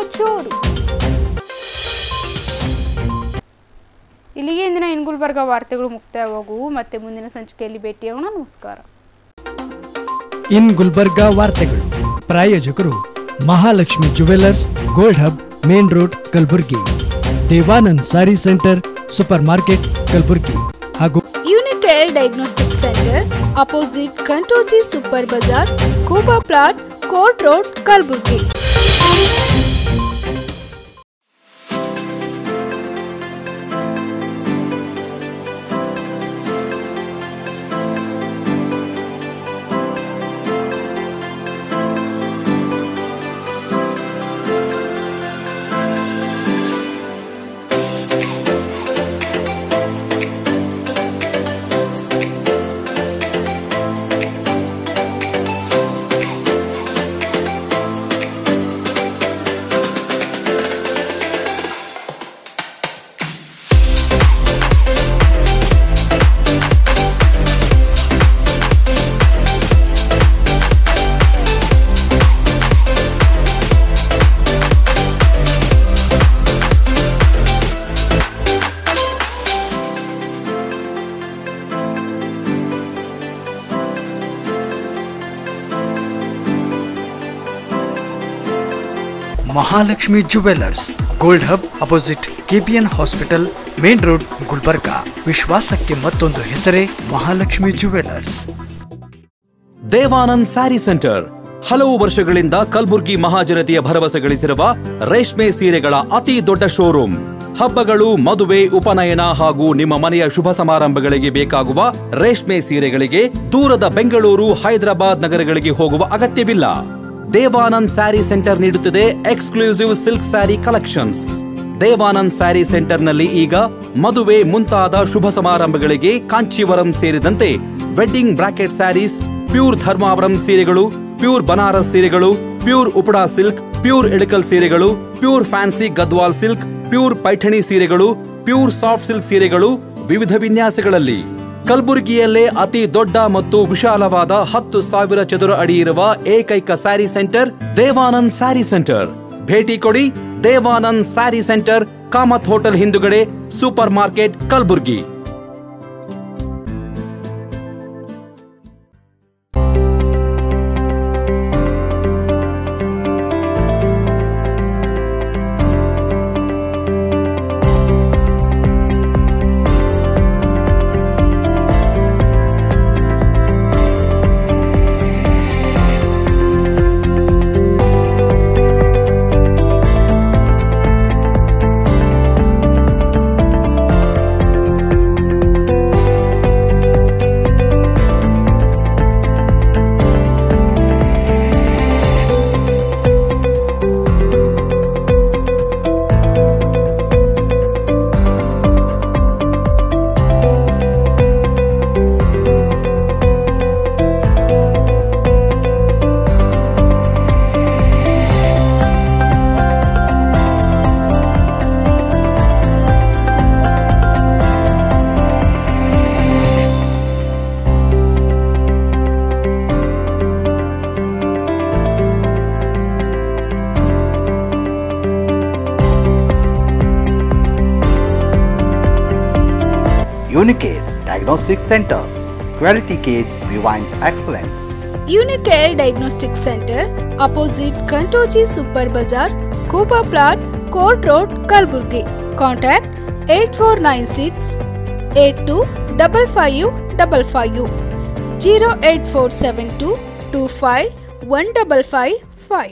ಇಲ್ಲಿಗೆ ಇಂದಿನ ಇನ್ ಗುಲ್ಬರ್ಗ ವಾರ್ತೆಗಳು ಮುಕ್ತಾಯವಾಗುವು. ಮತ್ತೆ ಮುಂದಿನ ಸಂಚಿಕೆಯಲ್ಲಿ ಭೇಟಿಯಾಗೋಣ. ನಮಸ್ಕಾರ. ಇನ್ ಗುಲ್ಬರ್ಗ ವಾರ್ತೆಗಳು ಪ್ರಾಯೋಜಕರು Mahalakshmi jewellers, gold hub, main road, Kalaburagi. Devanand sari centre, super market, Kalaburagi. ಹಾಗೂ Unicare diagnostic centre, opposite Kantoji super bazaar, Kuba plot, court road, Kalaburagi. Mahalakshmi jewellers, gold hub, opposite KPN hospital, main road, Gulbarga. ವಿಶ್ವಾಸಕ್ಕೆ ಮತ್ತೊಂದು ಹೆಸರೇ ಮಹಾಲಕ್ಷ್ಮಿ ಜುವೆಲ್ಲರ್ಸ್. ದೇವಾನಂದ್ ಸ್ಯಾರಿ ಸೆಂಟರ್ ಹಲವು ವರ್ಷಗಳಿಂದ ಕಲಬುರ್ಗಿ ಮಹಾಜನತೆಯ ಭರವಸೆ ಗಳಿಸಿರುವ ರೇಷ್ಮೆ ಸೀರೆಗಳ ಅತಿ ದೊಡ್ಡ ಶೋರೂಮ್. ಹಬ್ಬಗಳು, ಮದುವೆ, ಉಪನಯನ ಹಾಗೂ ನಿಮ್ಮ ಮನೆಯ ಶುಭ ಸಮಾರಂಭಗಳಿಗೆ ಬೇಕಾಗುವ ರೇಷ್ಮೆ ಸೀರೆಗಳಿಗೆ ದೂರದ ಬೆಂಗಳೂರು, ಹೈದರಾಬಾದ್ ನಗರಗಳಿಗೆ ಹೋಗುವ ಅಗತ್ಯವಿಲ್ಲ. ದೇವಾನಂದ್ ಸ್ಯಾರಿ ಸೆಂಟರ್ ನೀಡುತ್ತಿದೆ exclusive silk sari collections. Devanand sari ಸೆಂಟರ್ನಲ್ಲಿ ಈಗ ಮದುವೆ ಮುಂತಾದ ಶುಭ ಸಮಾರಂಭಗಳಿಗೆ ಕಾಂಚೀವರಂ ಸೇರಿದಂತೆ wedding brocade saris, pure Dharmavaram ಸೀರೆಗಳು, ಪ್ಯೂರ್ ಬನಾರಸ್ ಸೀರೆಗಳು, pure Uppada silk, pure Ilkal ಸೀರೆಗಳು, pure fancy Gadwal silk, pure Paithani ಸೀರೆಗಳು, ಪ್ಯೂರ್ ಸಾಫ್ಟ್ ಸಿಲ್ಕ್ ಸೀರೆಗಳು ವಿವಿಧ ವಿನ್ಯಾಸಗಳಲ್ಲಿ. ಕಲಬುರಗಿಯಲ್ಲೇ ಅತಿ ದೊಡ್ಡ ಮತ್ತು ವಿಶಾಲವಾದ 10,000 ಚದುರ ಅಡಿ ಇರುವ ಏಕೈಕ ಸ್ಯಾರಿ ಸೆಂಟರ್ ದೇವಾನಂದ್ ಸ್ಯಾರಿ ಸೆಂಟರ್. ಭೇಟಿ ಕೊಡಿ ದೇವಾನಂದ್ ಸ್ಯಾರಿ ಸೆಂಟರ್, ಕಾಮತ್ ಹೋಟೆಲ್ ಹಿಂದುಗಡೆ, super market, Kalaburagi. Unicare Diagnostic Center, Quality Care Beyond Excellence. Unicare Diagnostic Center, opposite Kantoji Super Bazaar, Kuba Plot, Court Road, Kalburgi. Contact 8496 825555 08472 25 1555.